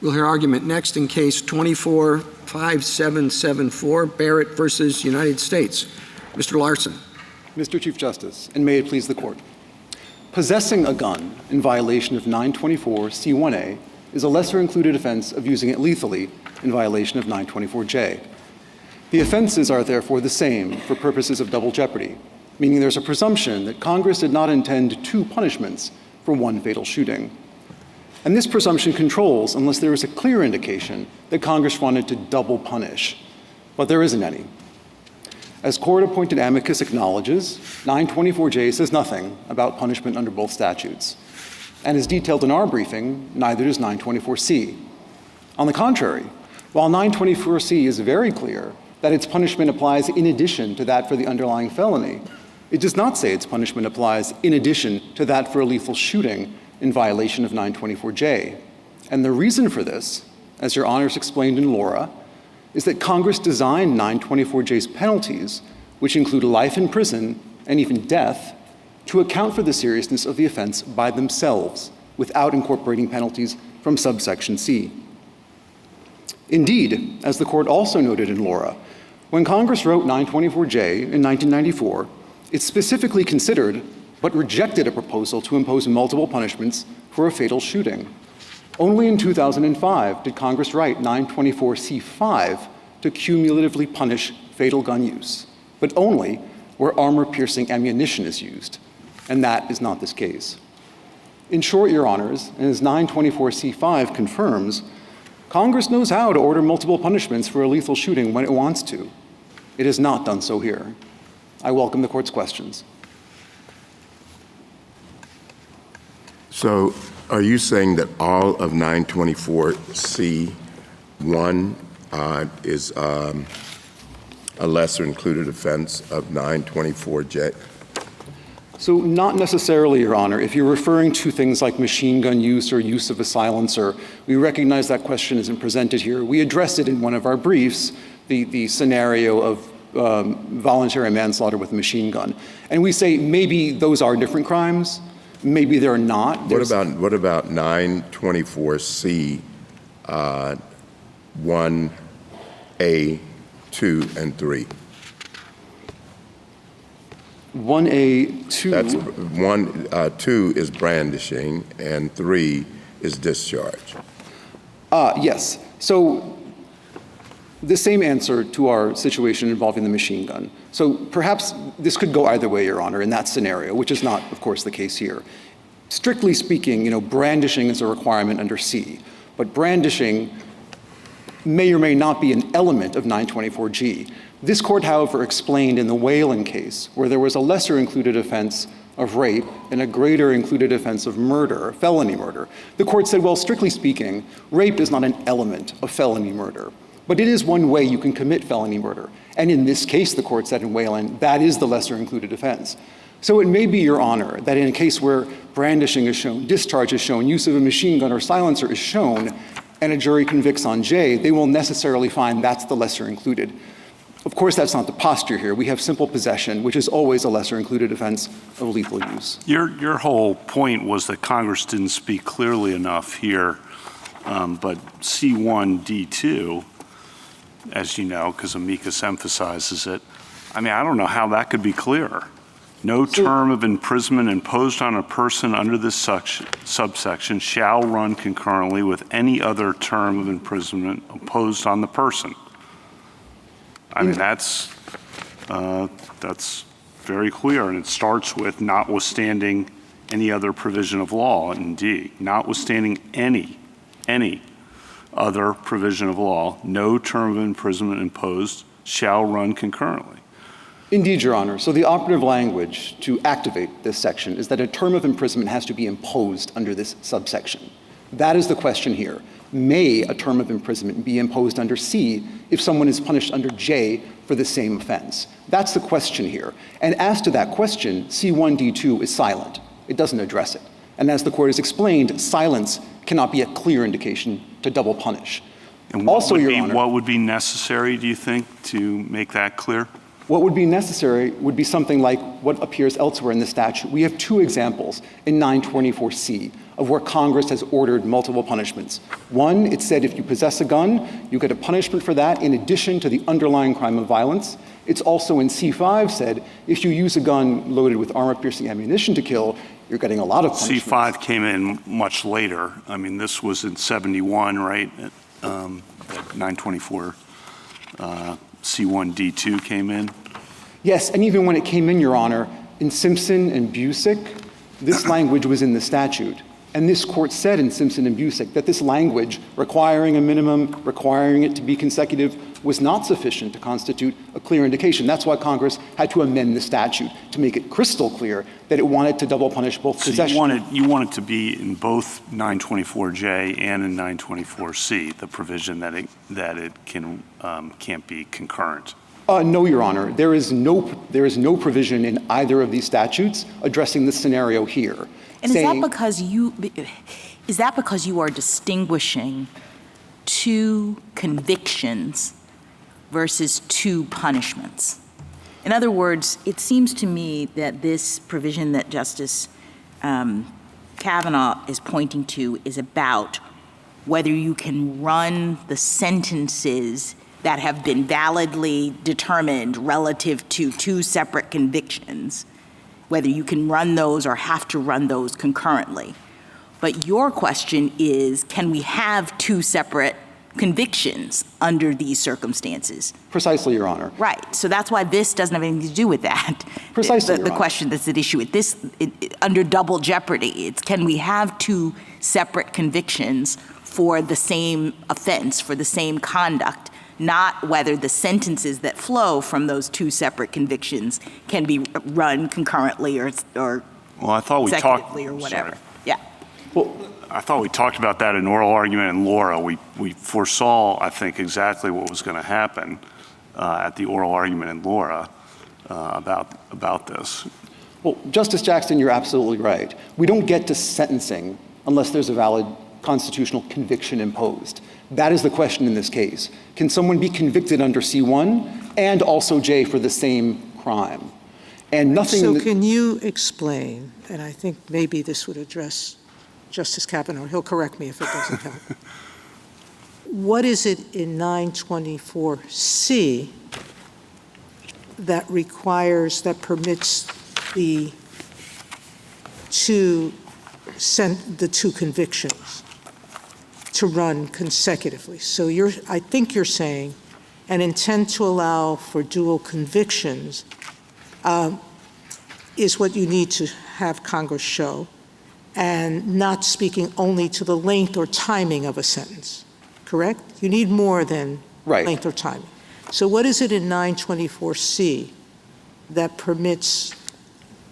We'll hear argument next in case 245774, Barrett versus United States. Mr. Larson. Mr. Chief Justice, and may it please the Court. Possessing a gun in violation of 924C1A is a lesser included offense of using it lethally in violation of 924J. The offenses are therefore the same for purposes of double jeopardy, meaning there's a presumption that Congress did not intend two punishments for one fatal shooting. And this presumption controls unless there is a clear indication that Congress wanted to double punish, but there isn't any. As court-appointed amicus acknowledges, 924J says nothing about punishment under both statutes. And as detailed in our briefing, neither does 924C. On the contrary, while 924C is very clear that its punishment applies in addition to that for the underlying felony, it does not say its punishment applies in addition to that for a lethal shooting in violation of 924J. And the reason for this, as Your Honors explained in Laura, is that Congress designed 924J's penalties, which include life in prison and even death, to account for the seriousness of the offense by themselves, without incorporating penalties from subsection C. Indeed, as the Court also noted in Laura, when Congress wrote 924J in 1994, it specifically considered but rejected a proposal to impose multiple punishments for a fatal shooting. Only in 2005 did Congress write 924C5 to cumulatively punish fatal gun use, but only where armor-piercing ammunition is used, and that is not this case. In short, Your Honors, and as 924C5 confirms, Congress knows how to order multiple punishments for a lethal shooting when it wants to. It has not done so here. I welcome the Court's questions. So, are you saying that all of 924C1 is a lesser included offense of 924J? So not necessarily, Your Honor. If you're referring to things like machine gun use or use of a silencer, we recognize that question isn't presented here. We addressed it in one of our briefs, the scenario of voluntary manslaughter with a machine gun. And we say maybe those are different crimes. Maybe they're not. What about 924C 1A, 2, and 3? 1A, 2. That's 2 is brandishing, and 3 is discharge. Yes. So the same answer to our situation involving the machine gun. So perhaps this could go either way, Your Honor, in that scenario, which is not, of course, the case here. Strictly speaking, brandishing is a requirement under C, but brandishing may or may not be an element of 924G. This Court, however, explained in the Whalen case, where there was a lesser included offense of rape and a greater included offense of murder, felony murder. The Court said, well, strictly speaking, rape is not an element of felony murder, but it is one way you can commit felony murder. And in this case, the Court said in Whalen, that is the lesser included offense. So it may be, Your Honor, that in a case where brandishing is shown, discharge is shown, use of a machine gun or silencer is shown, and a jury convicts on J, they will necessarily find that's the lesser included. Of course, that's not the posture here. We have simple possession, which is always a lesser included offense of lethal use. Your whole point was that Congress didn't speak clearly enough here, but C1D2, as you know, because amicus emphasizes it, I don't know how that could be clearer. No term of imprisonment imposed on a person under this subsection shall run concurrently with any other term of imprisonment imposed on the person. That's very clear, and it starts with notwithstanding any other provision of law in D. Notwithstanding any other provision of law, no term of imprisonment imposed shall run concurrently. Indeed, Your Honor. So the operative language to activate this section is that a term of imprisonment has to be imposed under this subsection. That is the question here. May a term of imprisonment be imposed under C if someone is punished under J for the same offense? That's the question here. And as to that question, C1D2 is silent. It doesn't address it. And as the Court has explained, silence cannot be a clear indication to double punish. And what would be necessary, do you think, to make that clear? What would be necessary would be something like what appears elsewhere in the statute. We have two examples in 924C of where Congress has ordered multiple punishments. One, it said if you possess a gun, you get a punishment for that in addition to the underlying crime of violence. It's also in C5 said if you use a gun loaded with armor-piercing ammunition to kill, you're getting a lot of punishments. C5 came in much later. I mean, this was in 71, right? 924 C1D2 came in. Yes, and even when it came in, Your Honor, in Simpson and Busick, this language was in the statute. And this court said in Simpson and Busick that this language, requiring a minimum, requiring it to be consecutive, was not sufficient to constitute a clear indication. That's why Congress had to amend the statute to make it crystal clear that it wanted to double punish both possession. You want it to be in both 924J and in 924C, the provision that it can't be concurrent. No, Your Honor. There is no provision in either of these statutes addressing this scenario here. And is that because you are distinguishing two convictions versus two punishments? In other words, it seems to me that this provision that Justice Kavanaugh is pointing to is about whether you can run the sentences that have been validly determined relative to two separate convictions, whether you can run those or have to run those concurrently. But your question is, can we have two separate convictions under these circumstances? Precisely, Your Honor. Right. So that's why this doesn't have anything to do with that. Precisely, The question that's at issue with this, under double jeopardy, it's can we have two separate convictions for the same offense, for the same conduct, not whether the sentences that flow from those two separate convictions can be run concurrently or Well, I thought we talked, consecutively or whatever. sorry. Yeah. Well, I thought we talked about that in oral argument in Laura. We foresaw, I think, exactly what was going to happen at the oral argument in Laura about this. Well, Justice Jackson, you're absolutely right. We don't get to sentencing unless there's a valid constitutional conviction imposed. That is the question in this case. Can someone be convicted under C1 and also J for the same crime? And nothing. So can you explain, and I think maybe this would address Justice Kavanaugh, he'll correct me if it doesn't help. What is it in 924C that permits the two convictions to run consecutively? So I think you're saying an intent to allow for dual convictions is what you need to have Congress show, and not speaking only to the length or timing of a sentence, correct? You need more than length or timing. So what is it in 924C that permits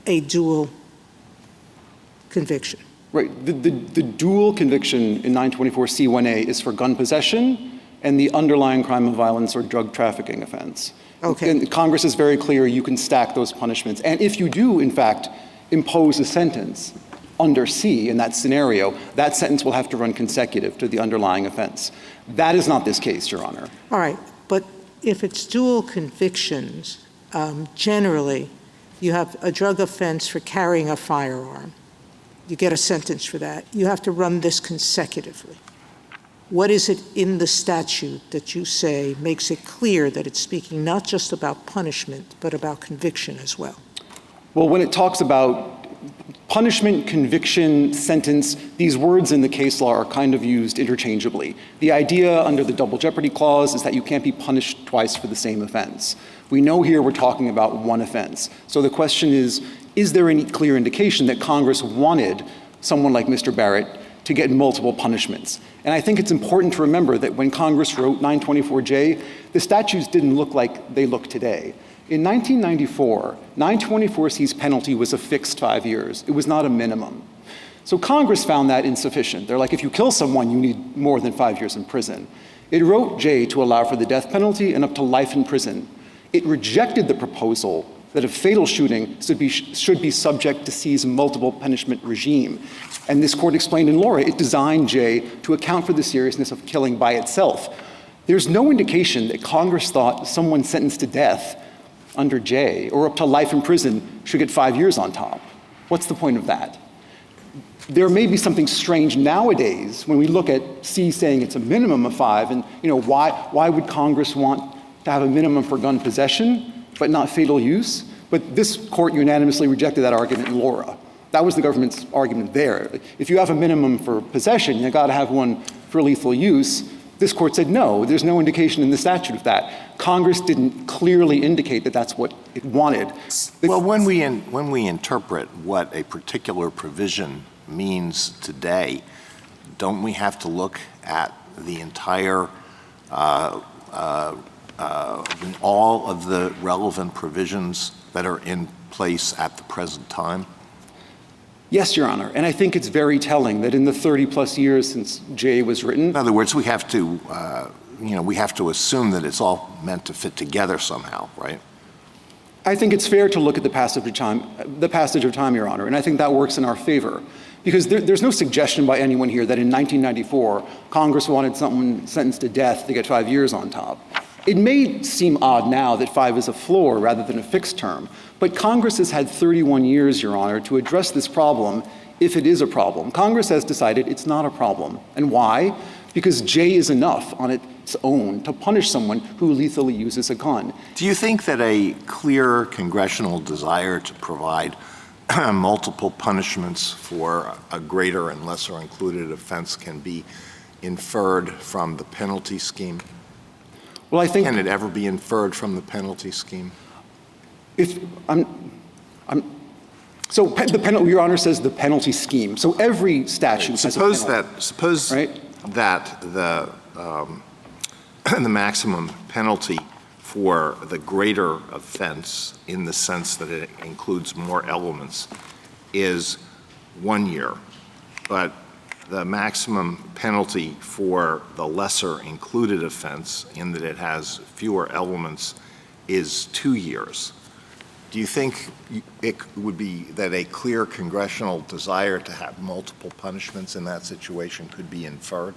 a dual conviction? Right. The dual conviction in 924C1A is for gun possession and the underlying crime of violence or drug trafficking offense. Okay. And Congress is very clear you can stack those punishments. And if you do, in fact, impose a sentence under C in that scenario, that sentence will have to run consecutive to the underlying offense. That is not this case, Your Honor. All right. But if it's dual convictions, generally, you have a drug offense for carrying a firearm. You get a sentence for that. You have to run this consecutively. What is it in the statute that you say makes it clear that it's speaking not just about punishment, but about conviction as well? Well, when it talks about punishment, conviction, sentence, these words in the case law are kind of used interchangeably. The idea under the double jeopardy clause is that you can't be punished twice for the same offense. We know here we're talking about one offense. So the question is there any clear indication that Congress wanted someone like Mr. Barrett to get multiple punishments? And I think it's important to remember that when Congress wrote 924J, the statutes didn't look like they look today. In 1994, 924C's penalty was a fixed 5 years. It was not a minimum. So Congress found that insufficient. They're like, if you kill someone, you need more than 5 years in prison. It wrote J to allow for the death penalty and up to life in prison. It rejected the proposal that a fatal shooting should be subject to C's multiple punishment regime. And this court explained in Laura, it designed J to account for the seriousness of killing by itself. There's no indication that Congress thought someone sentenced to death under J or up to life in prison should get 5 years on top. What's the point of that? there may be something strange nowadays when we look at C saying it's a minimum of 5, and why would Congress want to have a minimum for gun possession but not fatal use? But this court unanimously rejected that argument in Laura. That was the government's argument there. If you have a minimum for possession, you got to have one for lethal use. This court said no, there's no indication in the statute of that. Congress didn't clearly indicate that that's what it wanted. Well, when we interpret what a particular provision means today, don't we have to look at the entire, all of the relevant provisions that are in place at the present time? Yes, Your Honor, and I think it's very telling that in the 30-plus years since J was written. In other words, we have to, we have to assume that it's all meant to fit together somehow, right? I think it's fair to look at the passage of time, Your Honor, and I think that works in our favor. Because there's no suggestion by anyone here that in 1994, Congress wanted someone sentenced to death to get 5 years on top. It may seem odd now that 5 is a floor rather than a fixed term, but Congress has had 31 years, Your Honor, to address this problem if it is a problem. Congress has decided it's not a problem. And why? Because J is enough on its own to punish someone who lethally uses a gun. Do you think that a clear congressional desire to provide multiple punishments for a greater and lesser included offense can be inferred from the penalty scheme? Well, I think. Can it ever be inferred from the penalty scheme? So the penalty, Your Honor says the penalty scheme. So every statute has a penalty. Suppose that the the maximum penalty for the greater offense, in the sense that it includes more elements, is 1 year, but the maximum penalty for the lesser included offense, in that it has fewer elements, is 2 years. Do you think it would be that a clear congressional desire to have multiple punishments in that situation could be inferred?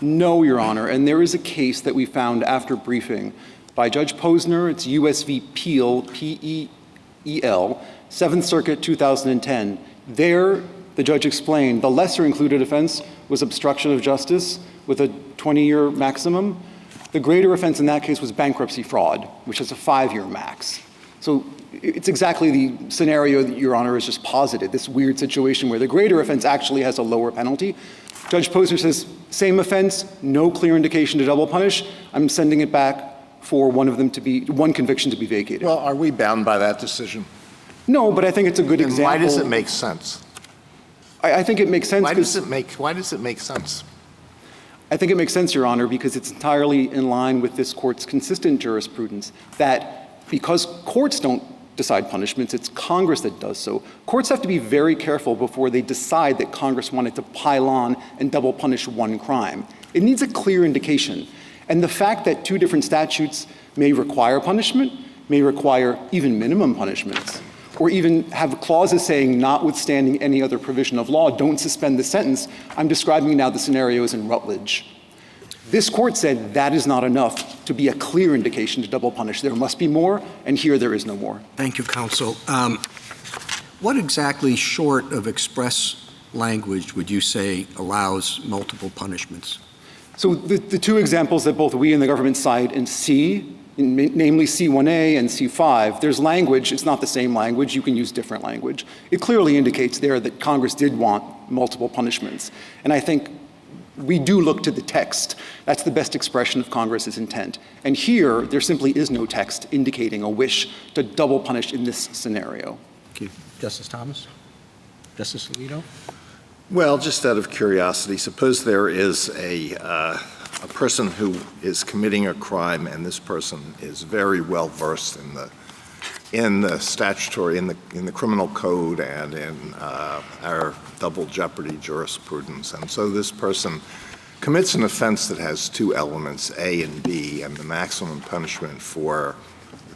No, Your Honor, and there is a case that we found after briefing by Judge Posner. It's U.S. v. Peel, P-E-E-L, 7th Circuit, 2010. There, the judge explained the lesser included offense was obstruction of justice with a 20-year maximum. The greater offense in that case was bankruptcy fraud, which has a 5-year max. So it's exactly the scenario that Your Honor has just posited, this weird situation where the greater offense actually has a lower penalty. Judge Posner says, same offense, no clear indication to double punish. I'm sending it back for one conviction to be vacated. Well, are we bound by that decision? No, but I think it's a good example. Why does it make sense? I think it makes sense. Why does it make sense? I think it makes sense, Your Honor, because it's entirely in line with this court's consistent jurisprudence that because courts don't decide punishments, it's Congress that does so. Courts have to be very careful before they decide that Congress wanted to pile on and double punish one crime. It needs a clear indication. And the fact that 2 different statutes may require punishment, may require even minimum punishments, or even have clauses saying, notwithstanding any other provision of law, don't suspend the sentence. I'm describing now the scenarios in Rutledge. This court said that is not enough to be a clear indication to double punish. There must be more, and here there is no more. Thank you, counsel. What exactly, short of express language, would you say allows multiple punishments? So the 2 examples that both we and the government cite in C, namely C1A and C5, there's language. It's not the same language. You can use different language. It clearly indicates there that Congress did want multiple punishments. And I think we do look to the text. That's the best expression of Congress's intent. And here, there simply is no text indicating a wish to double punish in this scenario. Thank you. Justice Thomas? Justice Alito? Well, just out of curiosity, suppose there is a person who is committing a crime, and this person is very well versed in the statutory, in the criminal code, and in our double jeopardy jurisprudence. And so this person commits an offense that has 2 elements, A and B, and the maximum punishment for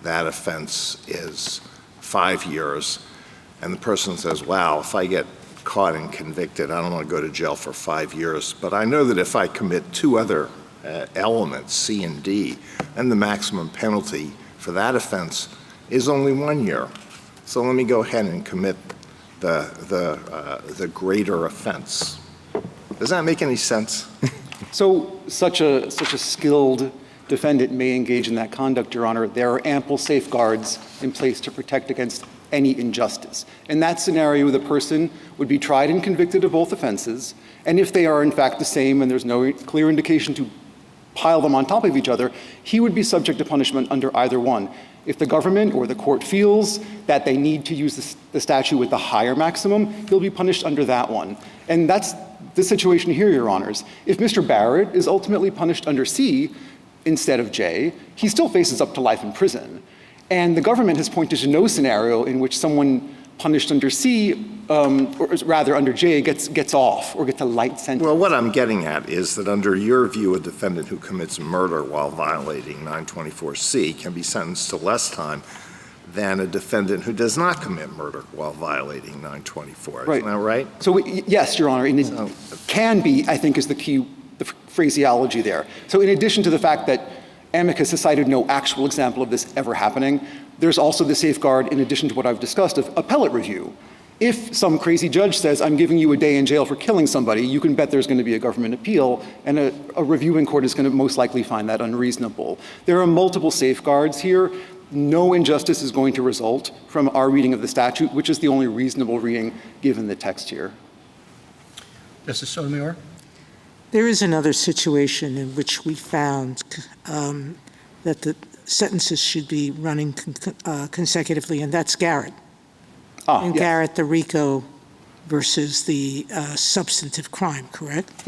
that offense is 5 years. And the person says, wow, if I get caught and convicted, I don't want to go to jail for 5 years. But I know that if I commit 2 other elements, C and D, then the maximum penalty for that offense is only 1 year. So let me go ahead and commit the greater offense. Does that make any sense? So such a skilled defendant may engage in that conduct, Your Honor. There are ample safeguards in place to protect against any injustice. In that scenario, the person would be tried and convicted of both offenses, and if they are in fact the same and there's no clear indication to pile them on top of each other, he would be subject to punishment under either one. If the government or the court feels that they need to use the statute with the higher maximum, he'll be punished under that one. And that's the situation here, Your Honors. If Mr. Barrett is ultimately punished under C instead of J, he still faces up to life in prison. And the government has pointed to no scenario in which someone punished under C, or rather under J, gets off or gets a light sentence. Well, what I'm getting at is that under your view, a defendant who commits murder while violating 924C can be sentenced to less time than a defendant who does not commit murder while violating 924. Right. Isn't that right? So yes, Your Honor, and it can be, I think, is the key, the phraseology there. So in addition to the fact that amicus has cited no actual example of this ever happening, there's also the safeguard, in addition to what I've discussed, of appellate review. If some crazy judge says, I'm giving you a day in jail for killing somebody, you can bet there's going to be a government appeal, and a reviewing court is going to most likely find that unreasonable. There are multiple safeguards here. No injustice is going to result from our reading of the statute, which is the only reasonable reading given the text here. Justice Sotomayor? There is another situation in which we found that the sentences should be running consecutively, and that's Garrett. And yes. Garrett, the RICO versus the substantive crime, correct?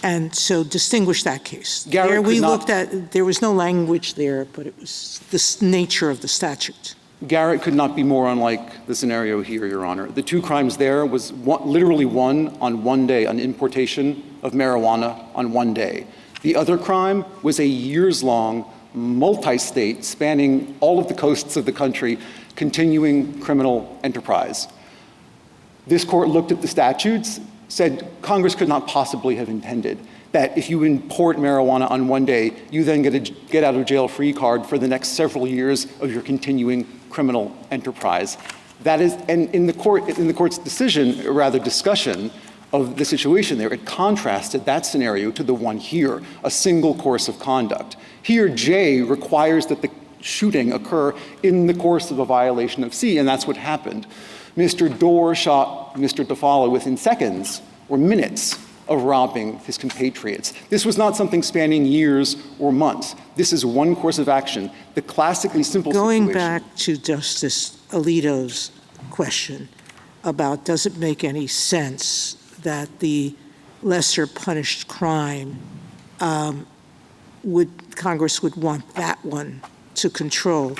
And so distinguish that case. Garrett there we could not- looked at, there was no language there, but it was the nature of the statute. Garrett could not be more unlike the scenario here, Your Honor. The two crimes there was literally one on one day, an importation of marijuana on one day. The other crime was a years-long, multi-state, spanning all of the coasts of the country, continuing criminal enterprise. This court looked at the statutes, said Congress could not possibly have intended that if you import marijuana on one day, you then get a get out of jail free card for the next several years of your continuing criminal enterprise. That is, and in the court's decision, or rather discussion of the situation there, it contrasted that scenario to the one here, a single course of conduct. Here, J requires that the shooting occur in the course of a violation of C, and that's what happened. Mr. Dorr shot Mr. DeFalo within seconds or minutes of robbing his compatriots. This was not something spanning years or months. This is one course of action. The classically simple Going situation. back to Justice Alito's question about does it make any sense that the lesser punished crime Congress would want that one to control.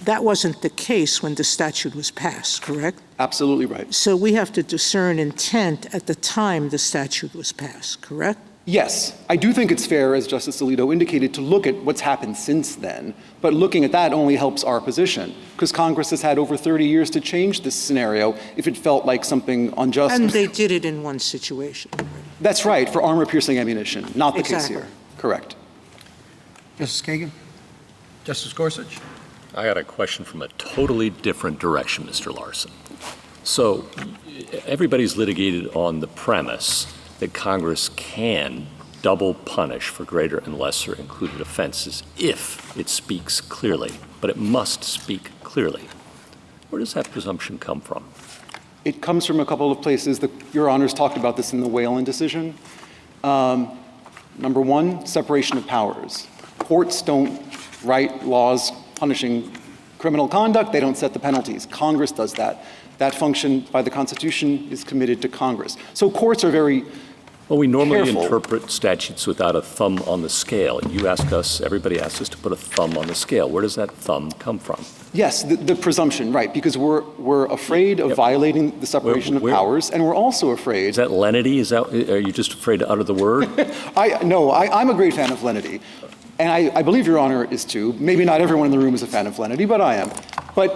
That wasn't the case when the statute was passed, correct? Absolutely right. So we have to discern intent at the time the statute was passed, correct? Yes, I do think it's fair, as Justice Alito indicated, to look at what's happened since then. But looking at that only helps our position, because Congress has had over 30 years to change this scenario if it felt like something unjust. And they did it in one situation. That's right, for armor-piercing ammunition, not the Exactly. case here. Correct. Justice Kagan? Justice Gorsuch? I got a question from a totally different direction, Mr. Larson. So everybody's litigated on the premise that Congress can double punish for greater and lesser included offenses if it speaks clearly, but it must speak clearly. Where does that presumption come from? It comes from a couple of places. Your Honors talked about this in the Whalen decision. Number one, separation of powers. Courts don't write laws punishing criminal conduct. They don't set the penalties. Congress does that. That function by the Constitution is committed to Congress. So courts are very Well, we normally careful. interpret statutes without a thumb on the scale. You ask us, everybody asks us to put a thumb on the scale. Where does that thumb come from? Yes, the presumption, right, because we're afraid of violating the separation of powers, and we're also afraid. Is that lenity? Are you just afraid to utter the word? I'm a great fan of lenity. And I believe Your Honor is too. Maybe not everyone in the room is a fan of lenity, but I am. But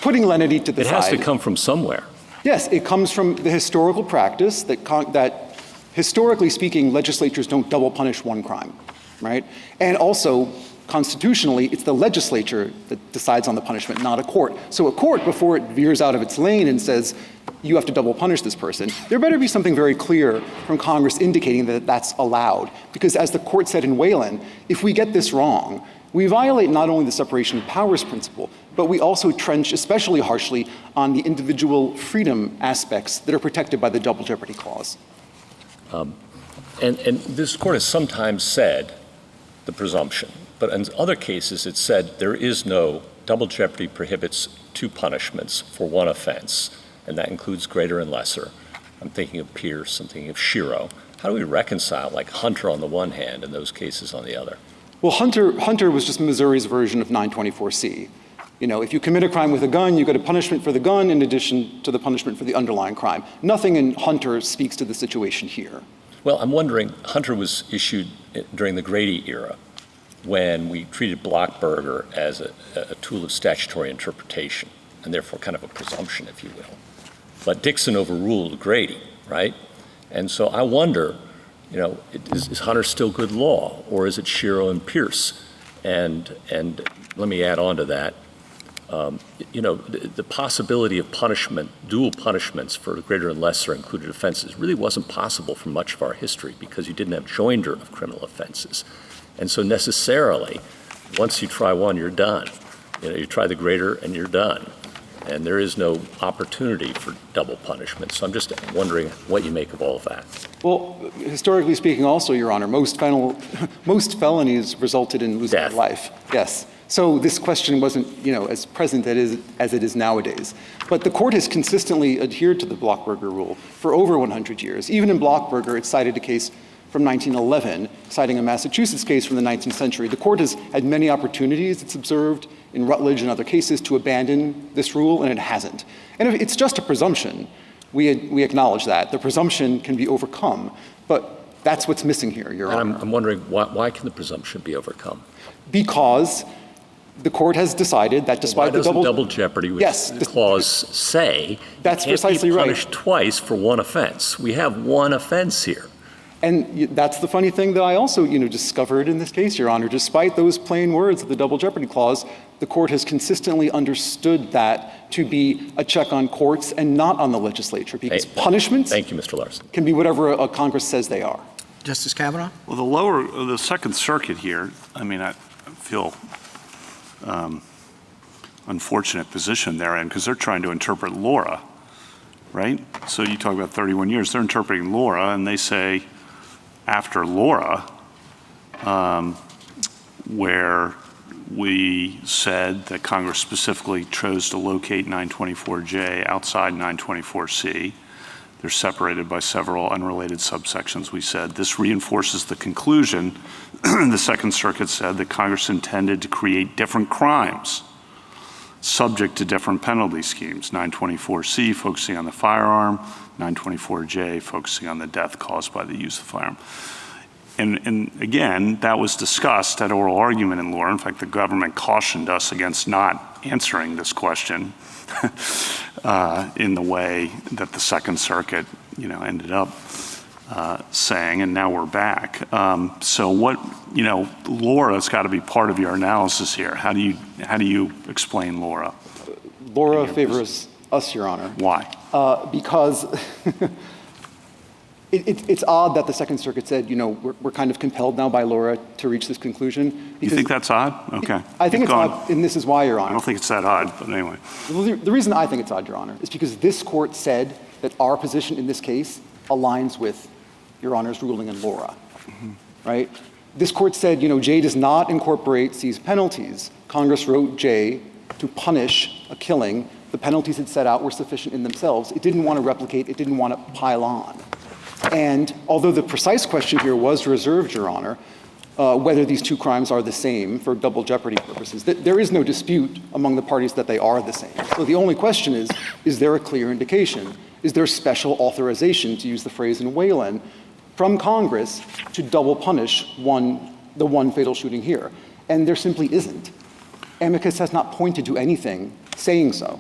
putting lenity to the It side. has to come from somewhere. Yes, it comes from the historical practice that historically speaking, legislatures don't double punish one crime, right? And also, constitutionally, it's the legislature that decides on the punishment, not a court. So a court, before it veers out of its lane and says, you have to double punish this person, there better be something very clear from Congress indicating that that's allowed. Because as the court said in Whelan, if we get this wrong, we violate not only the separation of powers principle, but we also trench especially harshly on the individual freedom aspects that are protected by the double jeopardy clause. And this court has sometimes said the presumption, but in other cases it said there is no double jeopardy prohibits two punishments for one offense, and that includes greater and lesser. I'm thinking of Pierce, I'm thinking of Shiro. How do we reconcile, like Hunter on the one hand and those cases on the other? Well, Hunter was just Missouri's version of 924C. You know, if you commit a crime with a gun, you get a punishment for the gun in addition to the punishment for the underlying crime. Nothing in Hunter speaks to the situation here. Well, I'm wondering, Hunter was issued during the Grady era when we treated Blockberger as a tool of statutory interpretation, and therefore kind of a presumption, if you will. But Dixon overruled Grady, right? And so I wonder, you know, is Hunter still good law, or is it Shiro and Pierce? And let me add on to that. You know, the possibility of punishment, dual punishments for greater and lesser included offenses really wasn't possible for much of our history because you didn't have joinder of criminal offenses. And so necessarily, once you try one, you're done. You know, you try the greater and you're done. And there is no opportunity for double punishment. So I'm just wondering what you make of all of that. Well, historically speaking also, Your Honor, most felonies resulted in losing Death. life. Yes. So this question wasn't, you know, as present as it is nowadays. But the court has consistently adhered to the Blockberger rule for over 100 years. Even in Blockberger, it cited a case from 1911, citing a Massachusetts case from the 19th century. The court has had many opportunities, it's observed, in Rutledge and other cases to abandon this rule, and it hasn't. And if it's just a presumption, we acknowledge that. The presumption can be overcome, but that's what's missing here, Your Honor. And I'm wondering, why can the presumption be overcome? Because the court has decided that despite the double jeopardy, which the clause say, that's you can't precisely be right. punished twice for one offense. We have one offense here. And that's the funny thing that I also, you know, discovered in this case, Your Honor. Despite those plain words of the double jeopardy clause, the court has consistently understood that to be a check on courts and not on the legislature, because punishments Thank you, Mr. Larson. can be whatever a Congress says they are. Justice Kavanaugh? Well, the Second Circuit here, I mean, I feel unfortunate position they're in because they're trying to interpret Laura, right? So you talk about 31 years, they're interpreting Laura, and they say after Laura, where we said that Congress specifically chose to locate 924J outside 924C. They're separated by several unrelated subsections. We said this reinforces the conclusion, the Second Circuit said, that Congress intended to create different crimes subject to different penalty schemes. 924C focusing on the firearm, 924J focusing on the death caused by the use of the firearm. And again, that was discussed at oral argument in Laura. In fact, the government cautioned us against not answering this question in the way that the Second Circuit, you know, ended up saying, and now we're back. So what, you know, Laura's got to be part of your analysis here. How do you explain Laura? Laura favors us, Your Honor. Why? Because it's odd that the Second Circuit said, you know, we're kind of compelled now by Laura to reach this conclusion. You think that's odd? Okay. I think it's odd, and this is why, Your Honor. I don't think it's that odd, but anyway. The reason I think it's odd, Your Honor, is because this court said that our position in this case aligns with Your Honor's ruling in Laura, right? This court said, you know, J does not incorporate C's penalties. Congress wrote J to punish a killing. The penalties it set out were sufficient in themselves. It didn't want to replicate. It didn't want to pile on. And although the precise question here was reserved, Your Honor, whether these two crimes are the same for double jeopardy purposes, there is no dispute among the parties that they are the same. So the only question is there a clear indication? Is there special authorization, to use the phrase in Whelan, from Congress to double punish the one fatal shooting here? And there simply isn't. Amicus has not pointed to anything saying so.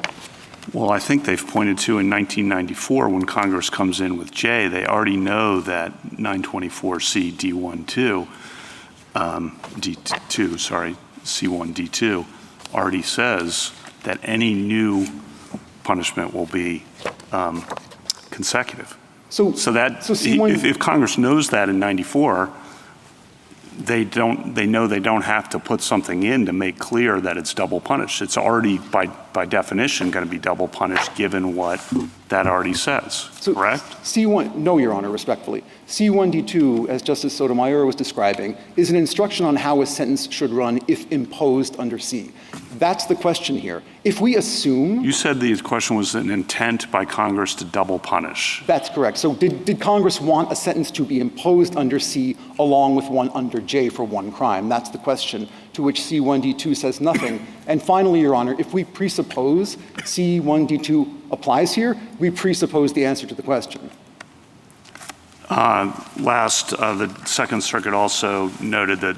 Well, I think they've pointed to in 1994 when Congress comes in with J, they already know that 924C D12 D2, sorry, C1 D2 already says that any new punishment will be consecutive. So C1, if Congress knows that in 94, they know they don't have to put something in to make clear that it's double punished. It's already by definition going to be double punished given what that already says, correct? C1, no, Your Honor, respectfully. C1D2, as Justice Sotomayor was describing, is an instruction on how a sentence should run if imposed under C. That's the question here. If we assume— You said the question was an intent by Congress to double punish. That's correct. So did Congress want a sentence to be imposed under C along with one under J for one crime? That's the question, to which C1D2 says nothing. And finally, Your Honor, if we presuppose C1D2 applies here, we presuppose the answer to the question. The Second Circuit also noted that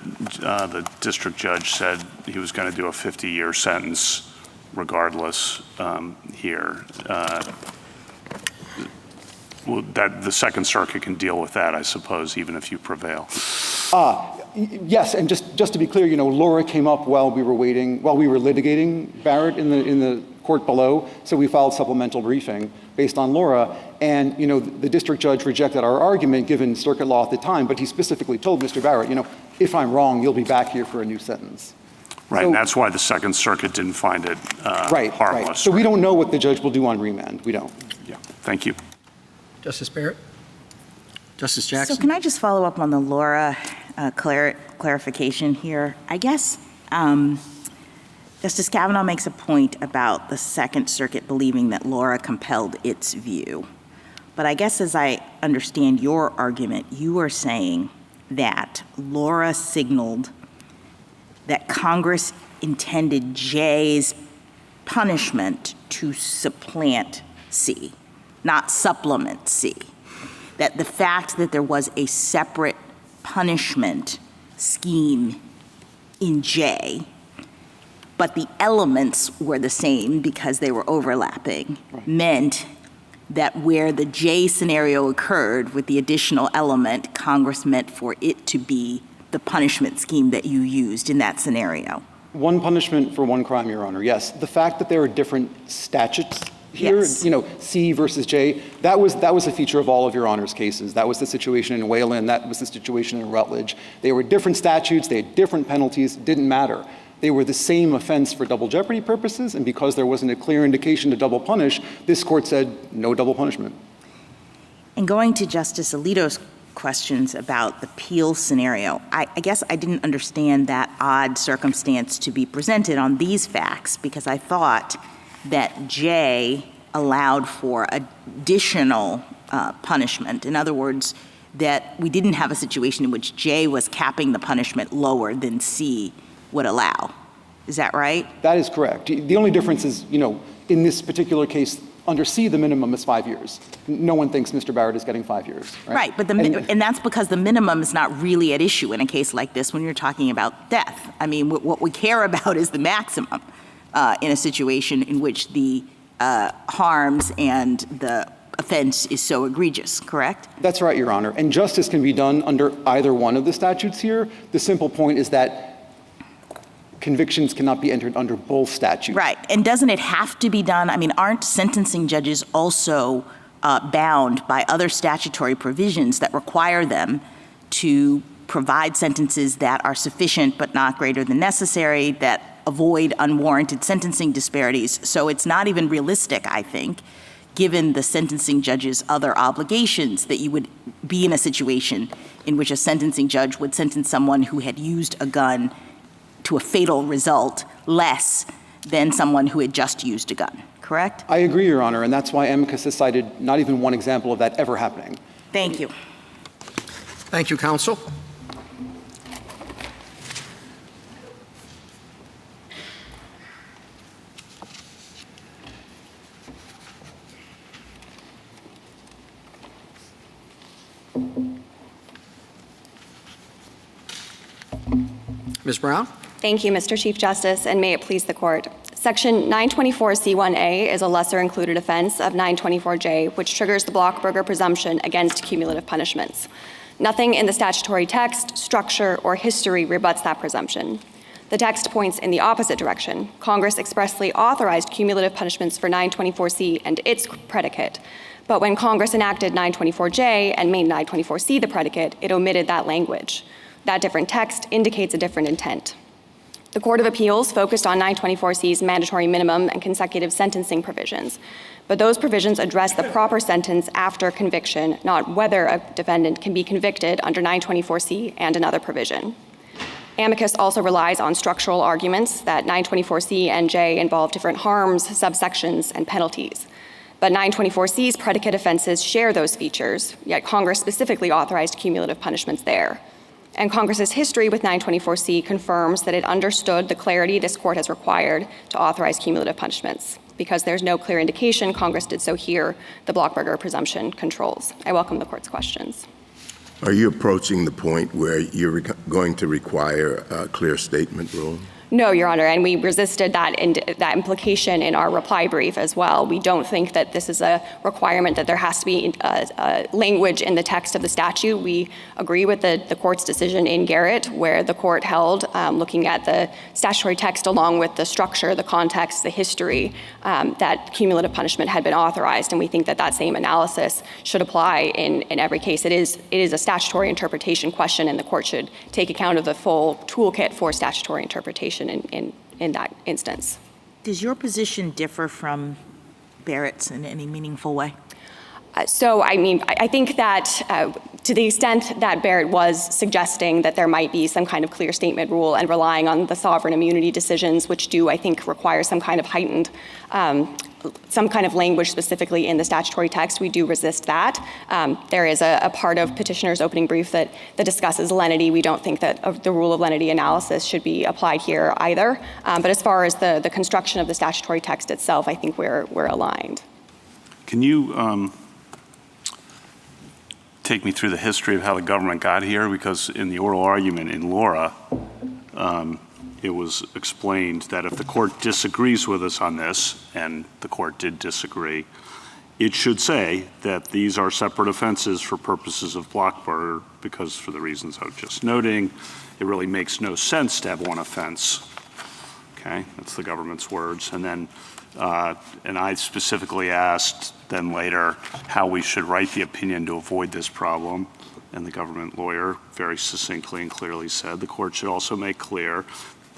the district judge said he was going to do a 50-year sentence regardless here. That the Second Circuit can deal with that, I suppose, even if you prevail. Yes, and just to be clear, Laura came up while we were litigating Barrett in the court below, so we filed supplemental briefing based on Laura, and the district judge rejected our argument given circuit law at the time, but he specifically told Mr. Barrett, if I'm wrong, you'll be back here for a new sentence. Right, and that's why the Second Circuit didn't find it harmless. Right. So we don't know what the judge will do on remand. We don't. Yeah, thank you. Justice Barrett? Justice Jackson? So can I just follow up on the Laura clarification here? I guess Justice Kavanaugh makes a point about the Second Circuit believing that Laura compelled its view. But I guess as I understand your argument, you are saying that Laura signaled that Congress intended J's punishment to supplant C, not supplement C. That the fact that there was a separate punishment scheme in J, but the elements were the same because they were overlapping, meant that where the J scenario occurred with the additional element, Congress meant for it to be the punishment scheme that you used in that scenario. One punishment for one crime, Your Honor, yes. The fact that there are different statutes here, Yes. C versus J, that was a feature of all of Your Honor's cases. That was the situation in Wayland, that was the situation in Rutledge. They were different statutes, they had different penalties, didn't matter. They were the same offense for double jeopardy purposes, and because there wasn't a clear indication to double punish, this court said no double punishment. And going to Justice Alito's questions about the Peel scenario, I guess I didn't understand that odd circumstance to be presented on these facts because I thought that J allowed for additional punishment. In other words, that we didn't have a situation in which J was capping the punishment lower than C would allow. Is that right? That is correct. The only difference is, in this particular case, under C, the minimum is 5 years. No one thinks Mr. Barrett is getting 5 years. Right, but and that's because the minimum is not really at issue in a case like this when you're talking about death. I mean, what we care about is the maximum in a situation in which the harms and the offense is so egregious, correct? That's right, Your Honor. And justice can be done under either one of the statutes here. The simple point is that convictions cannot be entered under both statutes. Right, and doesn't it have to be done? I mean, aren't sentencing judges also bound by other statutory provisions that require them to provide sentences that are sufficient but not greater than necessary, that avoid unwarranted sentencing disparities? So it's not even realistic, I think, given the sentencing judge's other obligations, that you would be in a situation in which a sentencing judge would sentence someone who had used a gun to a fatal result less than someone who had just used a gun, correct? I agree, Your Honor, and that's why amicus has cited not even one example of that ever happening. Thank you. Thank you, counsel. Ms. Brown? Thank you, Mr. Chief Justice, and may it please the court. Section 924C1A is a lesser included offense of 924J, which triggers the Blockberger presumption against cumulative punishments. Nothing in the statutory text, structure, or history rebuts that presumption. The text points in the opposite direction. Congress expressly authorized cumulative punishments for 924C and its predicate. But when Congress enacted 924J and made 924C the predicate, it omitted that language. That different text indicates a different intent. The Court of Appeals focused on 924C's mandatory minimum and consecutive sentencing provisions, but those provisions address the proper sentence after conviction, not whether a defendant can be convicted under 924C and another provision. Amicus also relies on structural arguments that 924C and J involve different harms, subsections, and penalties. But 924C's predicate offenses share those features, yet Congress specifically authorized cumulative punishments there. And Congress's history with 924C confirms that it understood the clarity this court has required to authorize cumulative punishments. Because there's no clear indication Congress did so here, the Blockberger presumption controls. I welcome the court's questions. Are you approaching the point where you're going to require a clear statement rule? No, Your Honor, and we resisted that implication in our reply brief as well. We don't think that this is a requirement that there has to be language in the text of the statute. We agree with the court's decision in Garrett, where the court held, looking at the statutory text along with the structure, the context, the history, that cumulative punishment had been authorized, and we think that that same analysis should apply in every case. It is a statutory interpretation question, and the court should take account of the full toolkit for statutory interpretation in that instance. Does your position differ from Barrett's in any meaningful way? I think that to the extent that Barrett was suggesting that there might be some kind of clear statement rule and relying on the sovereign immunity decisions, which do, I think, require some kind of heightened, some kind of language specifically in the statutory text, we do resist that. There is a part of petitioner's opening brief that discusses lenity. We don't think that the rule of lenity analysis should be applied here either. But as far as the construction of the statutory text itself, I think we're aligned. Can you take me through the history of how the government got here? Because in the oral argument in Laura, it was explained that if the court disagrees with us on this, and the court did disagree, it should say that these are separate offenses for purposes of Blockberger, because for the reasons I was just noting, it really makes no sense to have one offense. Okay, that's the government's words. And then, and I specifically asked then later how we should write the opinion to avoid this problem. And the government lawyer very succinctly and clearly said the court should also make clear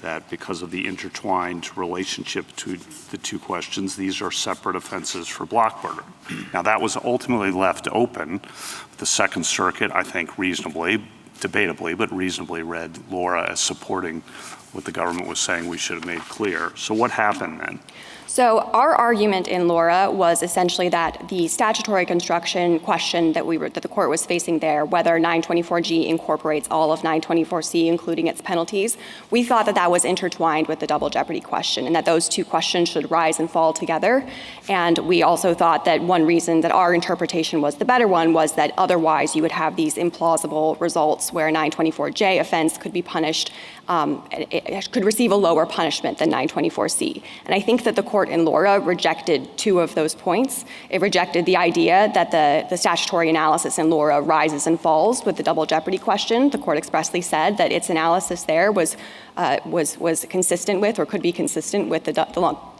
that because of the intertwined relationship to the two questions, these are separate offenses for Blockberger. Now, that was ultimately left open. The Second Circuit, I think reasonably, debatably, but reasonably read Laura as supporting what the government was saying we should have made clear. So what happened then? So our argument in Laura was essentially that the statutory construction question that the court was facing there, whether 924G incorporates all of 924C, including its penalties, we thought that that was intertwined with the double jeopardy question, and that those two questions should rise and fall together. And we also thought that one reason that our interpretation was the better one was that otherwise you would have these implausible results where a 924J offense could be punished, it could receive a lower punishment than 924C. And I think that the court in Laura rejected two of those points. It rejected the idea that the statutory analysis in Laura rises and falls with the double jeopardy question. The court expressly said that its analysis there was consistent with, or could be consistent with,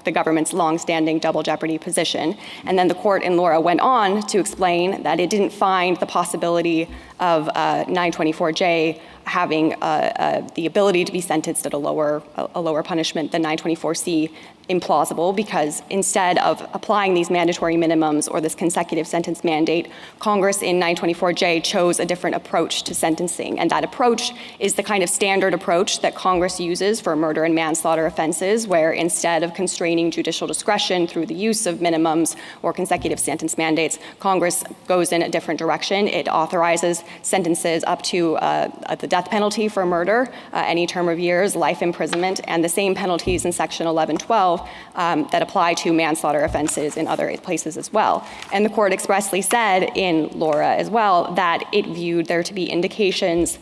the government's longstanding double jeopardy position. And then the court in Laura went on to explain that it didn't find the possibility of 924J having the ability to be sentenced at a lower punishment than 924C implausible, because instead of applying these mandatory minimums or this consecutive sentence mandate, Congress in 924J chose a different approach to sentencing. And that approach is the kind of standard approach that Congress uses for murder and manslaughter offenses, where instead of constraining judicial discretion through the use of minimums or consecutive sentence mandates, Congress goes in a different direction. It authorizes sentences up to the death penalty for murder, any term of years, life imprisonment, and the same penalties in Section 1112 that apply to manslaughter offenses in other places as well. And the court expressly said in Laura as well that it viewed there to be indications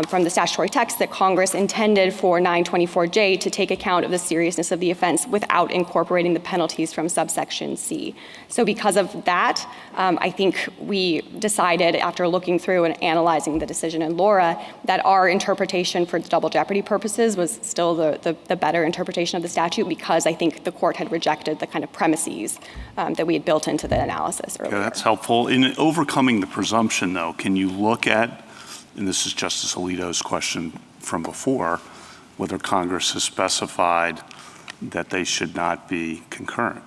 from the statutory text that Congress intended for 924J to take account of the seriousness of the offense without incorporating the penalties from subsection C. So because of that, I think we decided after looking through and analyzing the decision in Laura that our interpretation for double jeopardy purposes was still the better interpretation of the statute, because I think the court had rejected the kind of premises that we had built into the analysis earlier. Okay, that's helpful. In overcoming the presumption, though, can you look at, and this is Justice Alito's question from before, whether Congress has specified that they should not be concurrent?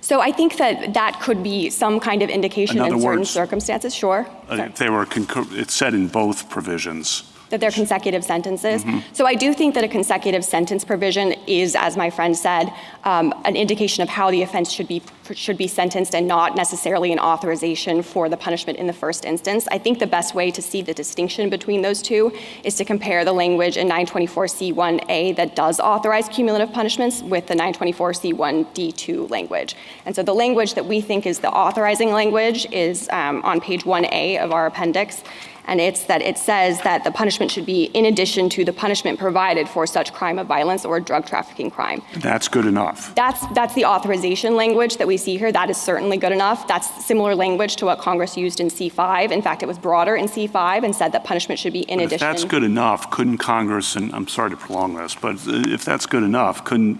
So I think that could be some kind of indication in certain circumstances, sure. If they were it said in both provisions that they're consecutive sentences. So I do think that a consecutive sentence provision is, as my friend said, an indication of how the offense should be sentenced, and not necessarily an authorization for the punishment in the first instance. I think the best way to see the distinction between those two is to compare the language in 924C1A that does authorize cumulative punishments with the 924C1D2 language. And so the language that we think is the authorizing language is on page 1A of our appendix. And it's that it says that the punishment should be in addition to the punishment provided for such crime of violence or drug trafficking crime. That's good enough. That's the authorization language that we see here. That is certainly good enough. That's similar language to what Congress used in C5. In fact, it was broader in C5 and said that punishment should be in addition. If that's good enough, couldn't Congress, and I'm sorry to prolong this, but if that's good enough, couldn't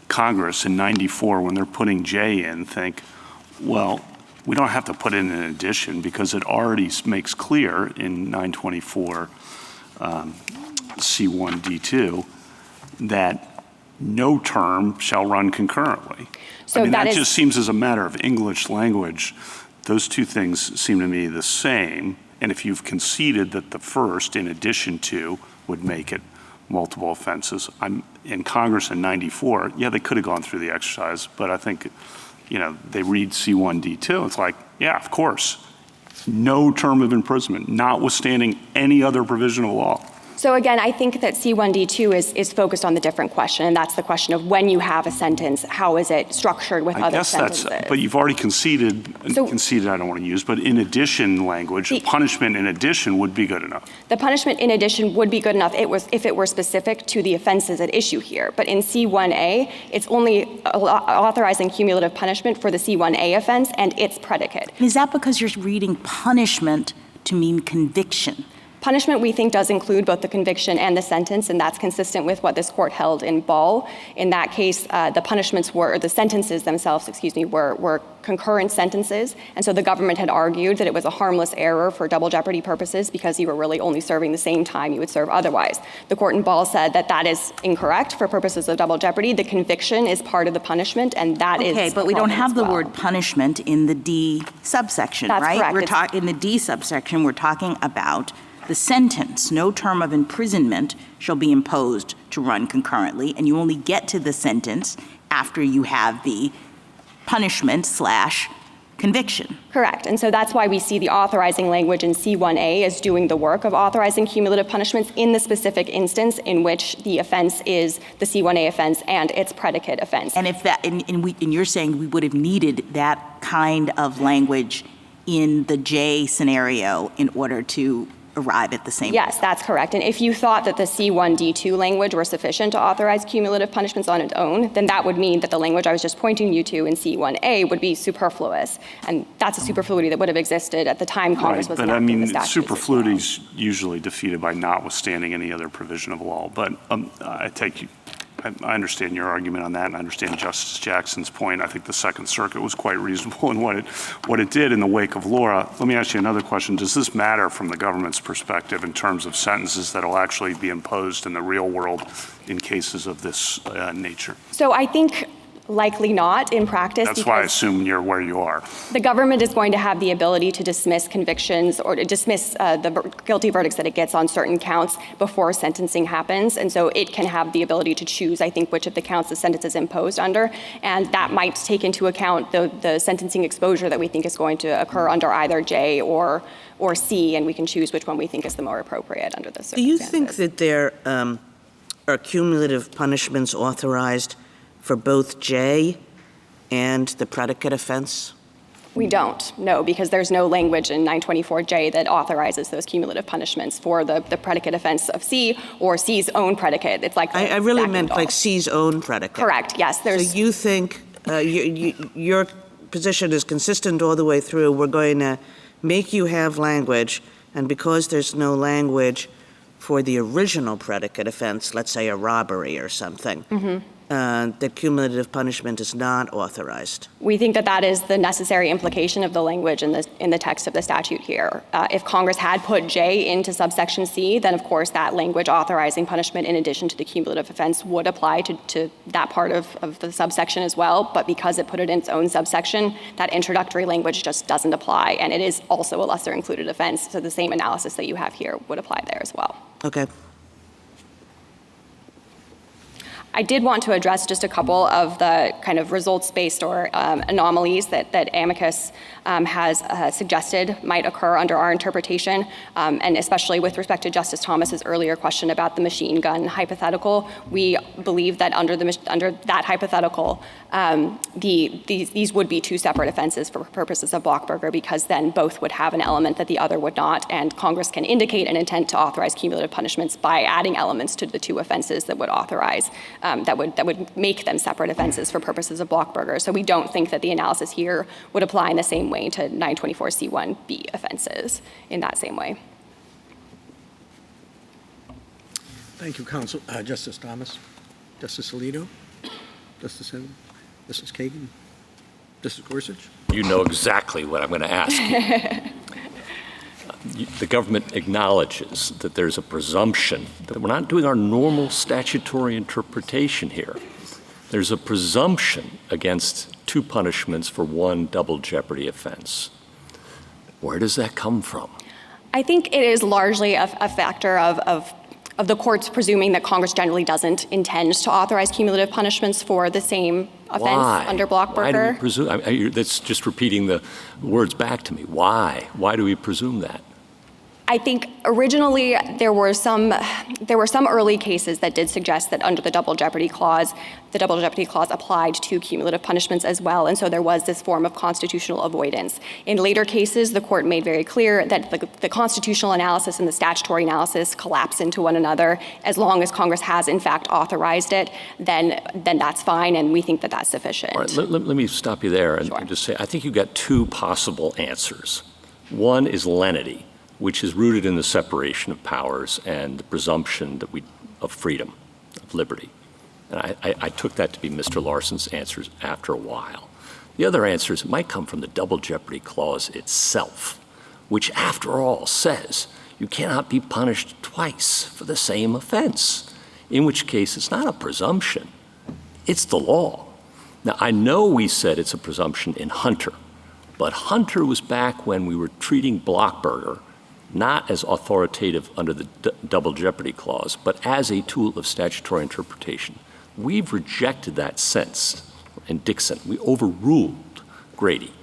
Congress in 94, when they're putting J in, think, well, we don't have to put in an addition because it already makes clear in 924 C1D2 that no term shall run concurrently. So I mean, that just seems as a matter of English language. Those two things seem to me the same. And if you've conceded that the first, in addition to, would make it multiple offenses, I'm in Congress in 94, yeah, they could have gone through the exercise, but I think, you know, they read C1D2. It's like, yeah, of course, no term of imprisonment, notwithstanding any other provision of law. So again, I think that C1D2 is focused on the different question, and that's the question of when you have a sentence, how is it structured with other sentences? But you've already conceded I don't want to use, but in addition language, punishment in addition would be good enough. The punishment in addition would be good enough if it were specific to the offenses at issue here. But in C1A, it's only authorizing cumulative punishment for the C1A offense and its predicate. Is that because you're reading punishment to mean conviction? Punishment, we think, does include both the conviction and the sentence, and that's consistent with what this court held in Ball. In that case, the punishments were, or the sentences themselves, were concurrent sentences, and so the government had argued that it was a harmless error for double jeopardy purposes because you were really only serving the same time you would serve otherwise. The court in Ball said that that is incorrect for purposes of double jeopardy. The conviction is part of the punishment, and that is okay, but we don't have the word punishment in the D subsection, right? That's correct. In the D subsection, we're talking about the sentence. No term of imprisonment shall be imposed to run concurrently, and you only get to the sentence after you have the punishment / conviction. Correct. And so that's why we see the authorizing language in C1A as doing the work of authorizing cumulative punishments in the specific instance in which the offense is the C1A offense and its predicate offense. And if that, and you're saying we would have needed that kind of language in the J scenario in order to arrive at the same. Yes, that's correct. And if you thought that the C1D2 language were sufficient to authorize cumulative punishments on its own, then that would mean that the language I was just pointing you to in C1A would be superfluous. And that's a superfluity that would have existed at the time Congress was enacting the statute. But I mean, superfluity is usually defeated by notwithstanding any other provision of law. But I understand your argument on that, and I understand Justice Jackson's point. I think the Second Circuit was quite reasonable in what it did in the wake of Laura. Let me ask you another question. Does this matter from the government's perspective in terms of sentences that will actually be imposed in the real world in cases of this nature? So I think likely not in practice. That's why I assume you're where you are. The government is going to have the ability to dismiss convictions or to dismiss the guilty verdicts that it gets on certain counts before sentencing happens. And so it can have the ability to choose, I think, which of the counts the sentence is imposed under. And that might take into account the sentencing exposure that we think is going to occur under either J or C, and we can choose which one we think is the more appropriate under the circumstances. Do you think that there are cumulative punishments authorized for both J and the predicate offense? We don't, no, because there's no language in 924J that authorizes those cumulative punishments for the predicate offense of C or C's own predicate. It's like I really meant all. like C's own predicate. Correct, yes. So you think your position is consistent all the way through. We're going to make you have language, and because there's no language for the original predicate offense, let's say a robbery or something, that cumulative punishment is not authorized. We think that that is the necessary implication of the language in the text of the statute here. If Congress had put J into subsection C, then of course that language authorizing punishment in addition to the cumulative offense would apply to that part of the subsection as well. But because it put it in its own subsection, that introductory language just doesn't apply. And it is also a lesser included offense. So the same analysis that you have here would apply there as well. Okay. I did want to address just a couple of the kind of results-based or anomalies that amicus has suggested might occur under our interpretation, and especially with respect to Justice Thomas's earlier question about the machine gun hypothetical. We believe that under that hypothetical, these would be two separate offenses for purposes of Blockberger, because then both would have an element that the other would not, and Congress can indicate an intent to authorize cumulative punishments by adding elements to the two offenses that would authorize that would make them separate offenses for purposes of Blockberger. So we don't think that the analysis here would apply in the same way to 924C1B offenses in that same way. Thank you, Counsel. Justice Thomas, Justice Alito, Justice Henry, Justice Kagan, Justice Gorsuch. You know exactly what I'm going to ask you. The government acknowledges that there's a presumption that we're not doing our normal statutory interpretation here. There's a presumption against two punishments for one double jeopardy offense. Where does that come from? I think it is largely a factor of the courts presuming that Congress generally doesn't intend to authorize cumulative punishments for the same offense under Blockberger. Why do we presume? That's just repeating the words back to me. Why? Why do we presume that? I think originally there were some early cases that did suggest that under the double jeopardy clause applied to cumulative punishments as well, and so there was this form of constitutional avoidance. In later cases, the court made very clear that the constitutional analysis and the statutory analysis collapse into one another. As long as Congress has in fact authorized it, then that's fine, and we think that that's sufficient. All right, let me stop you there and just say I think you've got two possible answers. One is lenity, which is rooted in the separation of powers and the presumption of freedom, of liberty. And I took that to be Mr. Larson's answers after a while. The other answer is it might come from the double jeopardy clause itself, which after all says you cannot be punished twice for the same offense, in which case it's not a presumption, it's the law. Now, I know we said it's a presumption in Hunter, but Hunter was back when we were treating Blockberger not as authoritative under the double jeopardy clause, but as a tool of statutory interpretation. We've rejected that sense in Dixon. We overruled Grady.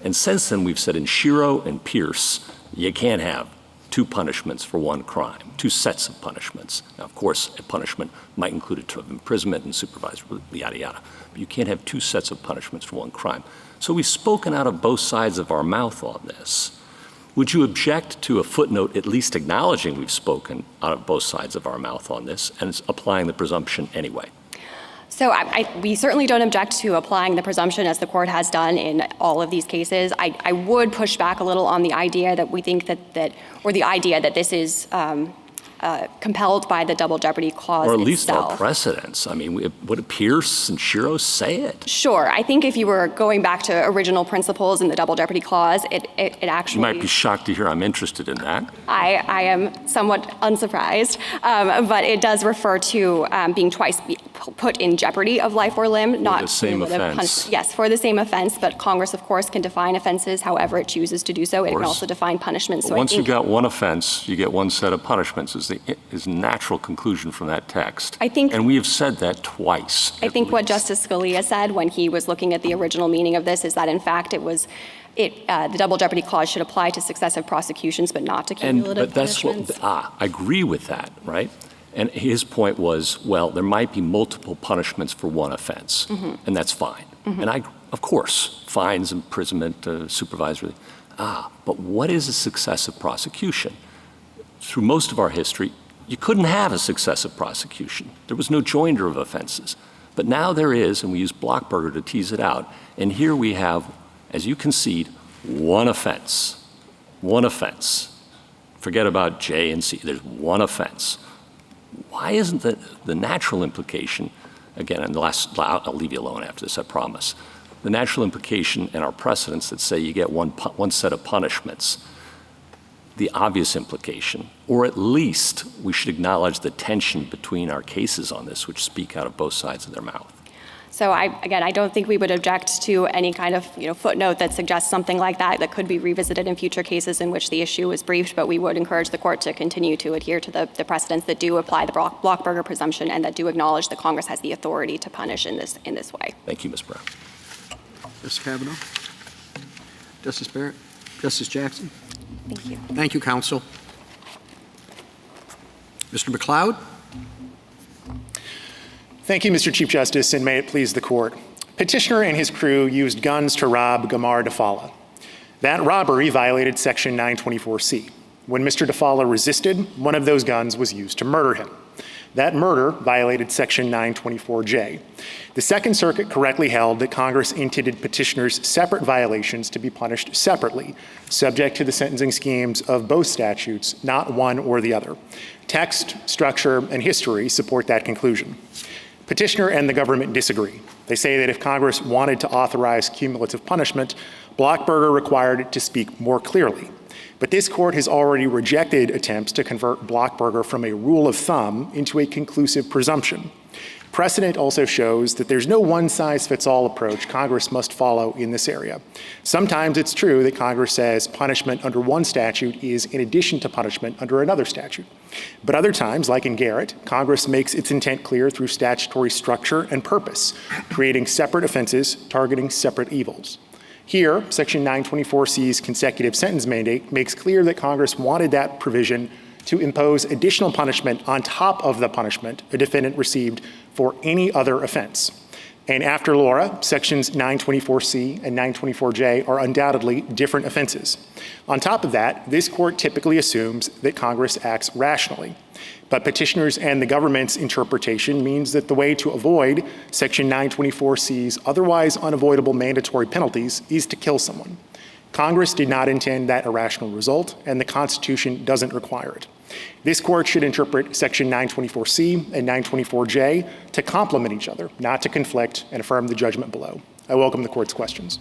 And since then, we've said in Shiro and Pierce, you can't have two punishments for one crime, two sets of punishments. Now, of course, a punishment might include a term of imprisonment and supervised, yada, yada. But you can't have two sets of punishments for one crime. So we've spoken out of both sides of our mouth on this. Would you object to a footnote at least acknowledging we've spoken out of both sides of our mouth on this and applying the presumption anyway? So we certainly don't object to applying the presumption as the court has done in all of these cases. I would push back a little on the idea that we think that the idea that this is compelled by the double jeopardy clause or at least itself. our precedents. I mean, would Pierce and Shiro say it? Sure. I think if you were going back to original principles in the double jeopardy clause, it actually... You might be shocked to hear I'm interested in that. I am somewhat unsurprised, but it does refer to being twice put in jeopardy of life or limb, not the same offense. Yes, for the same offense, but Congress, of course, can define offenses however it chooses to do so. It can also define punishments. So once you got one offense, you get one set of punishments is natural conclusion from that text. And we have said that twice. I think what Justice Scalia said when he was looking at the original meaning of this is that, in fact, the double jeopardy clause should apply to successive prosecutions, but not to cumulative punishments. I agree with that, right? And his point was, well, there might be multiple punishments for one offense, and that's fine. And Of course, fines, imprisonment, supervisory. But what is a successive prosecution? Through most of our history, you couldn't have a successive prosecution. There was no joinder of offenses. But now there is, and we use Blockberger to tease it out. And here we have, as you concede, one offense. One offense. Forget about J and C. There's one offense. Why isn't the natural implication, again, and I'll leave you alone after this, I promise. The natural implication in our precedents that say you get one set of punishments, the obvious implication, or at least we should acknowledge the tension between our cases on this, which speak out of both sides of their mouth. So I don't think we would object to any kind of footnote that suggests something like that could be revisited in future cases in which the issue was briefed, but we would encourage the court to continue to adhere to the precedents that do apply the Blockberger presumption and that do acknowledge that Congress has the authority to punish in this way. Thank you, Ms. Brown. Justice Kavanaugh? Justice Barrett? Justice Jackson? Thank you. Thank you, counsel. Mr. McLeod? Thank you, Mr. Chief Justice, and may it please the court. Petitioner and his crew used guns to rob Gamar Defala. That robbery violated Section 924C. When Mr. Defala resisted, one of those guns was used to murder him. That murder violated Section 924J. The Second Circuit correctly held that Congress intended petitioners' separate violations to be punished separately, subject to the sentencing schemes of both statutes, not one or the other. Text, structure, and history support that conclusion. Petitioner and the government disagree. They say that if Congress wanted to authorize cumulative punishment, Blockberger required it to speak more clearly. But this court has already rejected attempts to convert Blockberger from a rule of thumb into a conclusive presumption. Precedent also shows that there's no one-size-fits-all approach Congress must follow in this area. Sometimes it's true that Congress says punishment under one statute is in addition to punishment under another statute. But other times, like in Garrett, Congress makes its intent clear through statutory structure and purpose, creating separate offenses targeting separate evils. Here, Section 924C's consecutive sentence mandate makes clear that Congress wanted that provision to impose additional punishment on top of the punishment a defendant received for any other offense. And after Laura, Sections 924C and 924J are undoubtedly different offenses. On top of that, this court typically assumes that Congress acts rationally. But petitioners and the government's interpretation means that the way to avoid Section 924C's otherwise unavoidable mandatory penalties is to kill someone. Congress did not intend that irrational result, and the Constitution doesn't require it. This court should interpret Section 924C and 924J to complement each other, not to conflict, and affirm the judgment below. I welcome the court's questions.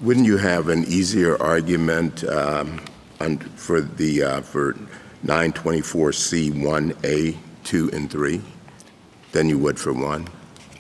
Wouldn't you have an easier argument for 924C 1A, 2, and 3 than you would for 1?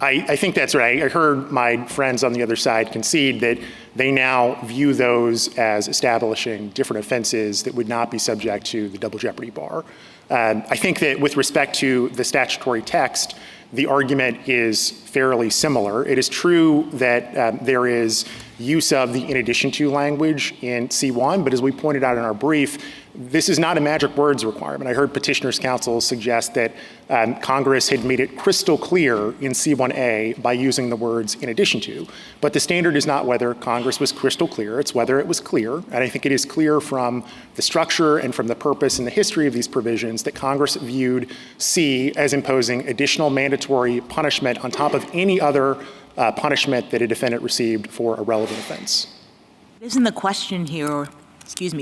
I think that's right. I heard my friends on the other side concede that they now view those as establishing different offenses that would not be subject to the double jeopardy bar. I think that with respect to the statutory text, the argument is fairly similar. It is true that there is use of the in addition to language in C1, but as we pointed out in our brief, this is not a magic words requirement. I heard petitioners' counsel suggest that Congress had made it crystal clear in C1A by using the words in addition to, but the standard is not whether Congress was crystal clear, it's whether it was clear, and I think it is clear from the structure and from the purpose and the history of these provisions that Congress viewed C as imposing additional mandatory punishment on top of any other punishment that a defendant received for a relevant offense. Isn't the question here,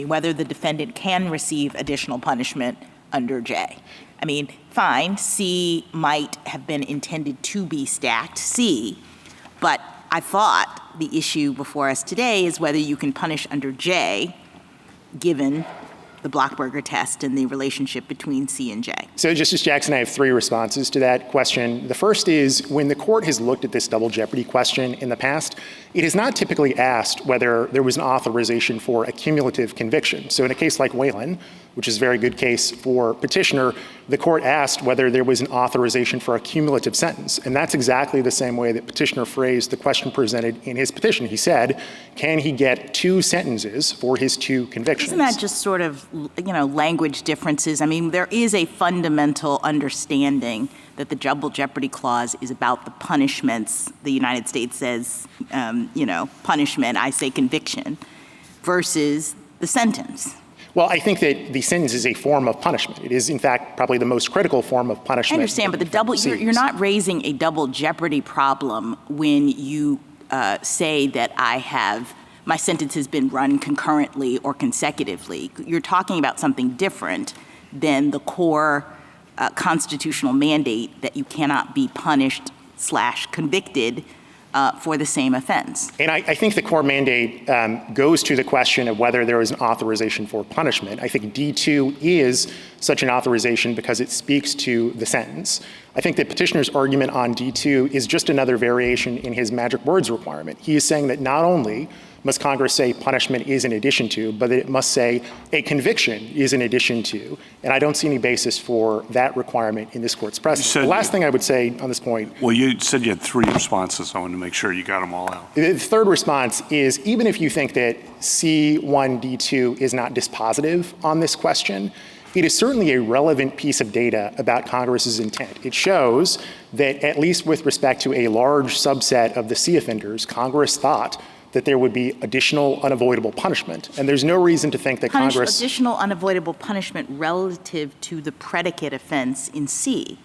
whether the defendant can receive additional punishment under J? I mean, fine, C might have been intended to be stacked C, but I thought the issue before us today is whether you can punish under J given the Blockberger test and the relationship between C and J. So, Justice Jackson, I have three responses to that question. The first is when the court has looked at this double jeopardy question in the past, it is not typically asked whether there was an authorization for a cumulative conviction. So in a case like Whalen, which is a very good case for petitioner, the court asked whether there was an authorization for a cumulative sentence. And that's exactly the same way that petitioner phrased the question presented in his petition. He said, can he get 2 sentences for his 2 convictions? Isn't that just sort of, language differences? I mean, there is a fundamental understanding that the double jeopardy clause is about the punishments. The United States says, punishment, I say conviction, versus the sentence. Well, I think that the sentence is a form of punishment. It is, in fact, probably the most critical form of punishment. I understand, but you're not raising a double jeopardy problem when you say that my sentence has been run concurrently or consecutively. You're talking about something different than the core constitutional mandate that you cannot be punished / convicted for the same offense. And I think the core mandate goes to the question of whether there is an authorization for punishment. I think D2 is such an authorization because it speaks to the sentence. I think that petitioner's argument on D2 is just another variation in his magic words requirement. He is saying that not only must Congress say punishment is in addition to, but that it must say a conviction is in addition to. And I don't see any basis for that requirement in this court's precedent. The last thing I would say on this point. Well, you said you had 3 responses. I wanted to make sure you got them all out. The third response is, even if you think that C1D2 is not dispositive on this question, it is certainly a relevant piece of data about Congress's intent. It shows that, at least with respect to a large subset of the C offenders, Congress thought that there would be additional unavoidable punishment. And there's no reason to think that Congress— Additional unavoidable punishment relative to the predicate offense in C.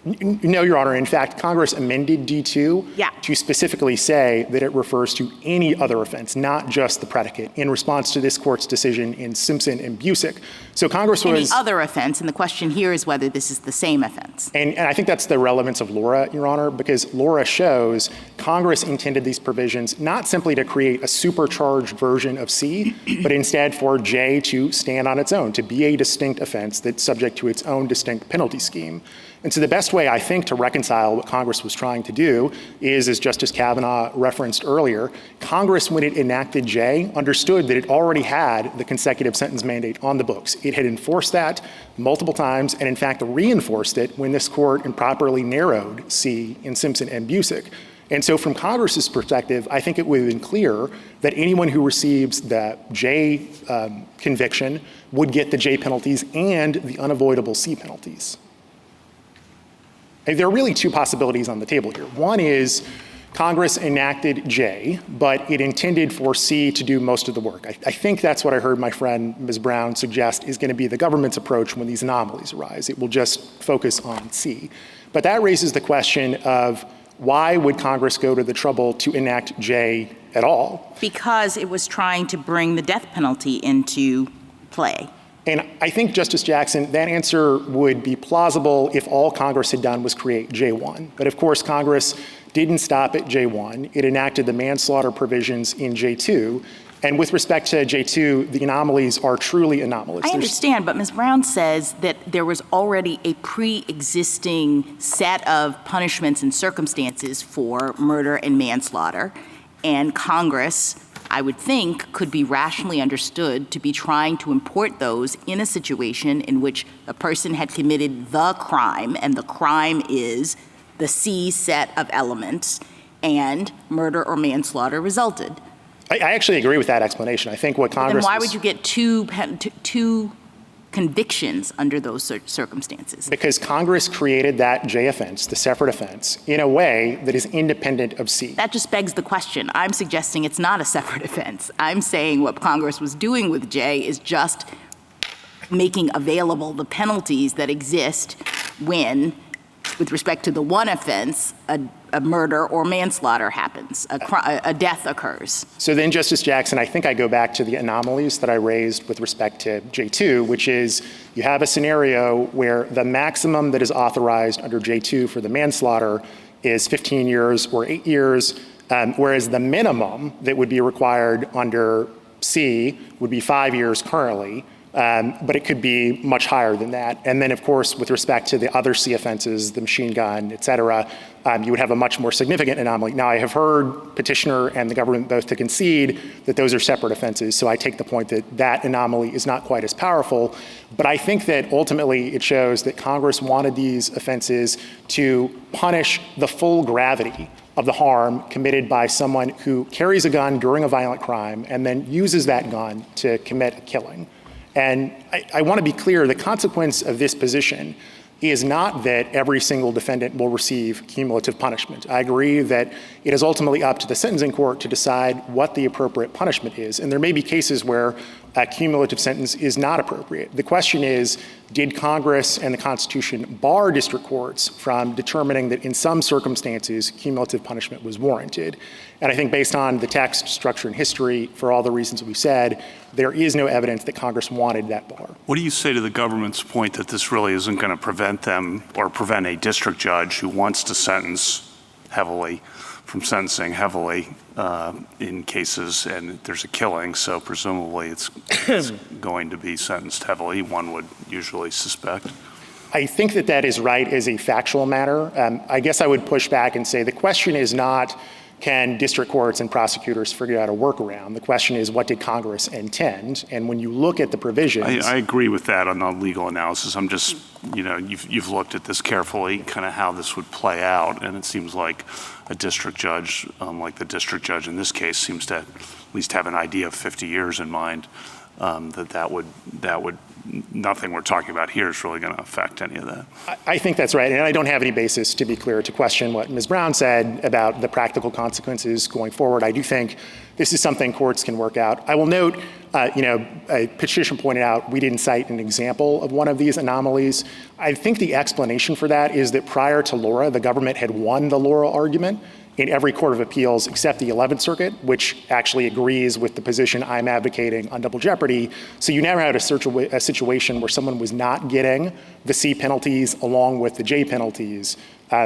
No, Your Honor. In fact, Congress amended D2 to specifically say that it refers to any other offense, not just the predicate, in response to this court's decision in Simpson and Busick. So Congress was— Any other offense, and the question here is whether this is the same offense. And I think that's the relevance of Laura, Your Honor, because Laura shows Congress intended these provisions not simply to create a supercharged version of C, but instead for J to stand on its own, to be a distinct offense that's subject to its own distinct penalty scheme. And so the best way, I think, to reconcile what Congress was trying to do is, as Justice Kavanaugh referenced earlier, Congress, when it enacted J, understood that it already had the consecutive sentence mandate on the books. It had enforced that multiple times and, in fact, reinforced it when this court improperly narrowed C in Simpson and Busick. And so from Congress's perspective, I think it would have been clear that anyone who receives the J conviction would get the J penalties and the unavoidable C penalties. There are really 2 possibilities on the table here. One is Congress enacted J, but it intended for C to do most of the work. I think that's what I heard my friend Ms. Brown suggest is going to be the government's approach when these anomalies arise. It will just focus on C. But that raises the question of why would Congress go to the trouble to enact J at all? Because it was trying to bring the death penalty into play. And I think, Justice Jackson, that answer would be plausible if all Congress had done was create J1. But of course, Congress didn't stop at J1. It enacted the manslaughter provisions in J2. And with respect to J2, the anomalies are truly anomalous. I understand, but Ms. Brown says that there was already a pre-existing set of punishments and circumstances for murder and manslaughter, and Congress, I would think, could be rationally understood to be trying to import those in a situation in which a person had committed the crime, and the crime is the C set of elements, and murder or manslaughter resulted. I actually agree with that explanation. I think what Congress— Then why would you get two convictions under those circumstances? Because Congress created that J offense, the separate offense, in a way that is independent of C. That just begs the question. I'm suggesting it's not a separate offense. I'm saying what Congress was doing with J is just making available the penalties that exist when, with respect to the one offense, a murder or manslaughter happens, a death occurs. So then, Justice Jackson, I think I go back to the anomalies that I raised with respect to J2, which is you have a scenario where the maximum that is authorized under J2 for the manslaughter is 15 years or 8 years, whereas the minimum that would be required under C would be 5 years currently, but it could be much higher than that. And then, of course, with respect to the other C offenses, the machine gun, et cetera, you would have a much more significant anomaly. Now, I have heard petitioner and the government both to concede that those are separate offenses, so I take the point that that anomaly is not quite as powerful. But I think that ultimately it shows that Congress wanted these offenses to punish the full gravity of the harm committed by someone who carries a gun during a violent crime and then uses that gun to commit a killing. And I want to be clear, the consequence of this position is not that every single defendant will receive cumulative punishment. I agree that it is ultimately up to the sentencing court to decide what the appropriate punishment is. And there may be cases where a cumulative sentence is not appropriate. The question is, did Congress and the Constitution bar district courts from determining that in some circumstances cumulative punishment was warranted? And I think based on the text, structure, and history, for all the reasons we've said, there is no evidence that Congress wanted that bar. What do you say to the government's point that this really isn't going to prevent them or prevent a district judge who wants to sentence heavily from sentencing heavily in cases, and there's a killing, so presumably it's going to be sentenced heavily, one would usually suspect? I think that that is right as a factual matter. I guess I would push back and say the question is not, can district courts and prosecutors figure out a workaround? The question is, what did Congress intend? And when you look at the provisions— I agree with that on the legal analysis. I'm just, you've looked at this carefully, kind of how this would play out, and it seems like a district judge, like the district judge in this case, seems to at least have an idea of 50 years in mind, that would nothing we're talking about here is really going to affect any of that. I think that's right, and I don't have any basis, to be clear, to question what Ms. Brown said about the practical consequences going forward. I do think this is something courts can work out. I will note, a petition pointed out we didn't cite an example of one of these anomalies. I think the explanation for that is that prior to Laura, the government had won the Laura argument in every court of appeals except the 11th Circuit, which actually agrees with the position I'm advocating on double jeopardy. So you never had a situation where someone was not getting the C penalties along with the J penalties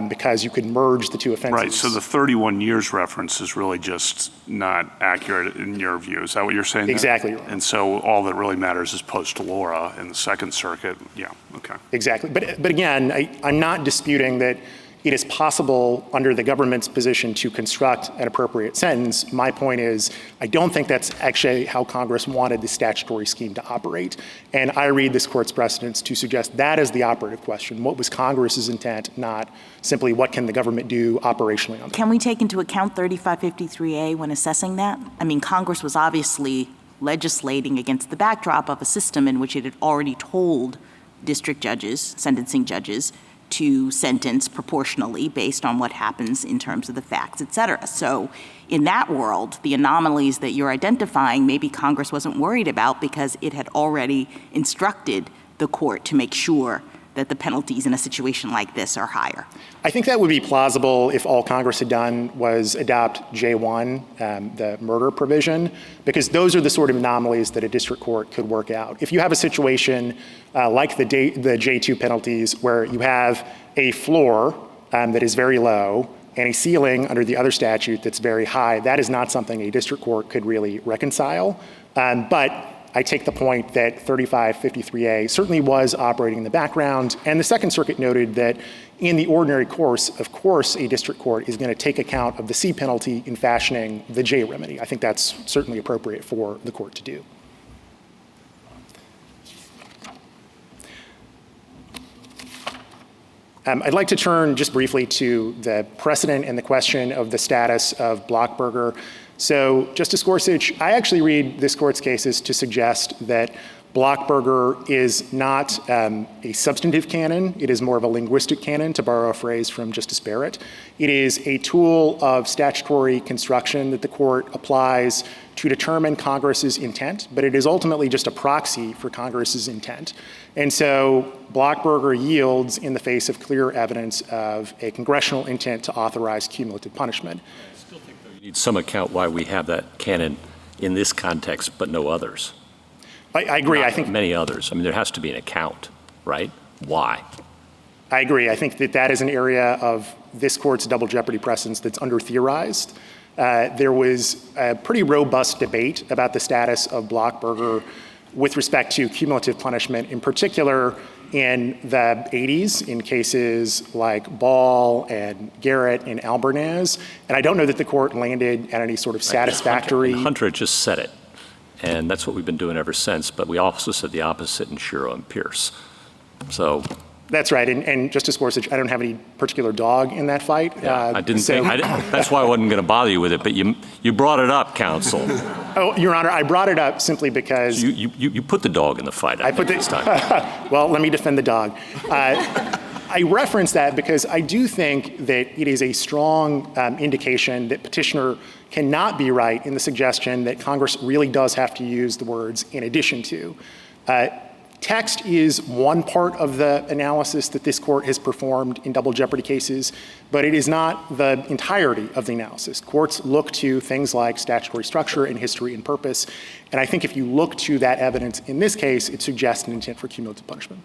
because you could merge the two offenses. Right, so the 31 years reference is really just not accurate in your view. Is that what you're saying? Exactly. Right. And so all that really matters is post-Laura in the Second Circuit. Yeah, okay. Exactly. But again, I'm not disputing that it is possible under the government's position to construct an appropriate sentence. My point is, I don't think that's actually how Congress wanted the statutory scheme to operate. And I read this court's precedents to suggest that is the operative question. What was Congress's intent, not simply what can the government do operationally on that? Can we take into account 3553A when assessing that? I mean, Congress was obviously legislating against the backdrop of a system in which it had already told district judges, sentencing judges, to sentence proportionally based on what happens in terms of the facts, et cetera. So in that world, the anomalies that you're identifying, maybe Congress wasn't worried about because it had already instructed the court to make sure that the penalties in a situation like this are higher. I think that would be plausible if all Congress had done was adopt J1, the murder provision, because those are the sort of anomalies that a district court could work out. If you have a situation like the J2 penalties where you have a floor that is very low and a ceiling under the other statute that's very high, that is not something a district court could really reconcile. But I take the point that 3553A certainly was operating in the background, and the Second Circuit noted that in the ordinary course, of course, a district court is going to take account of the C penalty in fashioning the J remedy. I think that's certainly appropriate for the court to do. I'd like to turn just briefly to the precedent and the question of the status of Blockberger. So, Justice Gorsuch, I actually read this court's cases to suggest that Blockberger is not a substantive canon. It is more of a linguistic canon, to borrow a phrase from Justice Barrett. It is a tool of statutory construction that the court applies to determine Congress's intent, but it is ultimately just a proxy for Congress's intent. And so Blockberger yields in the face of clear evidence of a congressional intent to authorize cumulative punishment. You need some account why we have that canon in this context, but no others. I agree. Not I think many others. I mean, there has to be an account, right? Why? I agree. I think that that is an area of this court's double jeopardy precedence that's under-theorized. There was a pretty robust debate about the status of Blockberger with respect to cumulative punishment, in particular in the 80s in cases like Ball and Garrett and Albarnez. And I don't know that the court landed at any sort of satisfactory. Hunter just said it, and that's what we've been doing ever since, but we also said the opposite in Shiro and Pierce. So that's right, and Justice Gorsuch, I don't have any particular dog in that fight. yeah, that's why I wasn't going to bother you with it, but you brought it up, counsel. Oh, Your Honor, I brought it up simply because you put the dog in the fight. I think this time. Well, let me defend the dog. I reference that because I do think that it is a strong indication that petitioner cannot be right in the suggestion that Congress really does have to use the words "in addition to." Text is one part of the analysis that this court has performed in double jeopardy cases, but it is not the entirety of the analysis. Courts look to things like statutory structure and history and purpose, and I think if you look to that evidence in this case, it suggests an intent for cumulative punishment.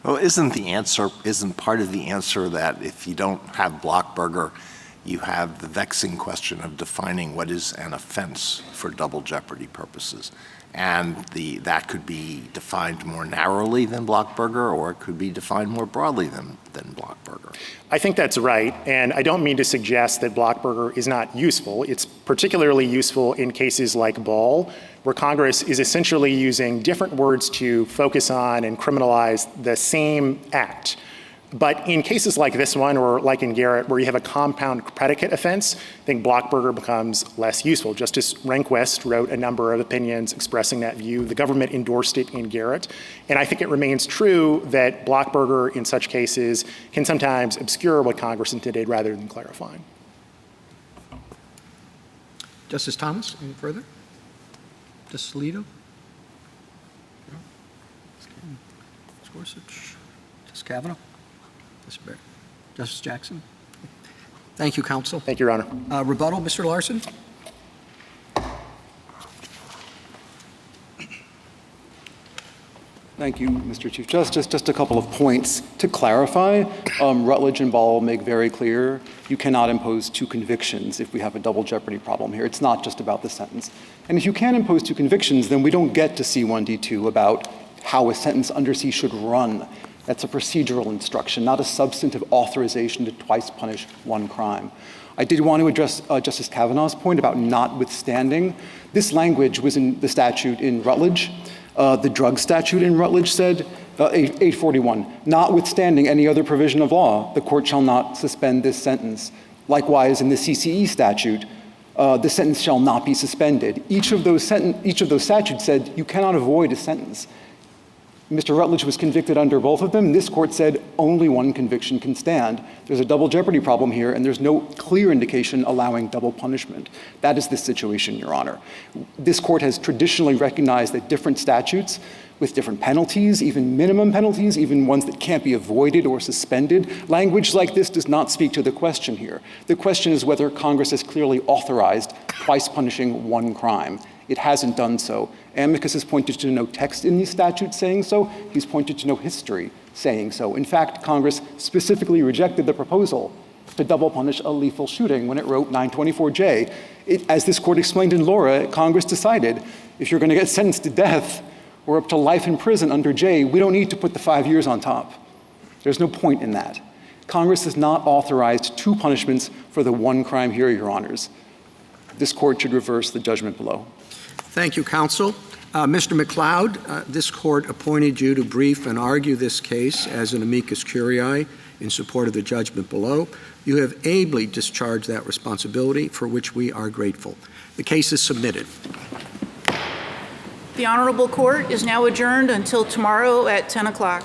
Well, isn't part of the answer that if you don't have Blockberger, you have the vexing question of defining what is an offense for double jeopardy purposes? And that could be defined more narrowly than Blockberger, or it could be defined more broadly than Blockberger. I think that's right, and I don't mean to suggest that Blockberger is not useful. It's particularly useful in cases like Ball, where Congress is essentially using different words to focus on and criminalize the same act. But in cases like this one, or like in Garrett, where you have a compound predicate offense, I think Blockberger becomes less useful. Justice Rehnquist wrote a number of opinions expressing that view. The government endorsed it in Garrett. And I think it remains true that Blockberger in such cases can sometimes obscure what Congress intended rather than clarifying. Justice Thomas, any further? Justice Alito? No? Justice Gorsuch? Justice Kavanaugh? Justice Barrett? Justice Jackson? Thank you, counsel. Thank you, Your Honor. Rebuttal, Mr. Larson? Thank you, Mr. Chief Justice. Just a couple of points to clarify. Rutledge and Ball make very clear you cannot impose two convictions if we have a double jeopardy problem here. It's not just about the sentence. And if you can't impose two convictions, then we don't get to C1D2 about how a sentence under C should run. That's a procedural instruction, not a substantive authorization to twice punish one crime. I did want to address Justice Kavanaugh's point about notwithstanding. This language was in the statute in Rutledge. The drug statute in Rutledge said, 841, notwithstanding any other provision of law, the court shall not suspend this sentence. Likewise, in the CCE statute, the sentence shall not be suspended. Each of those statutes said you cannot avoid a sentence. Mr. Rutledge was convicted under both of them. This court said only one conviction can stand. There's a double jeopardy problem here, and there's no clear indication allowing double punishment. That is the situation, Your Honor. This court has traditionally recognized that different statutes with different penalties, even minimum penalties, even ones that can't be avoided or suspended, language like this does not speak to the question here. The question is whether Congress has clearly authorized twice punishing one crime. It hasn't done so. Amicus has pointed to no text in these statutes saying so. He's pointed to no history saying so. In fact, Congress specifically rejected the proposal to double punish a lethal shooting when it wrote 924J. As this court explained in Laura, Congress decided if you're going to get sentenced to death or up to life in prison under J, we don't need to put the 5 years on top. There's no point in that. Congress has not authorized two punishments for the one crime here, Your Honors. This court should reverse the judgment below. Thank you, counsel. Mr. McLeod, this court appointed you to brief and argue this case as an amicus curiae in support of the judgment below. You have ably discharged that responsibility, for which we are grateful. The case is submitted. The Honorable Court is now adjourned until tomorrow at 10 o'clock.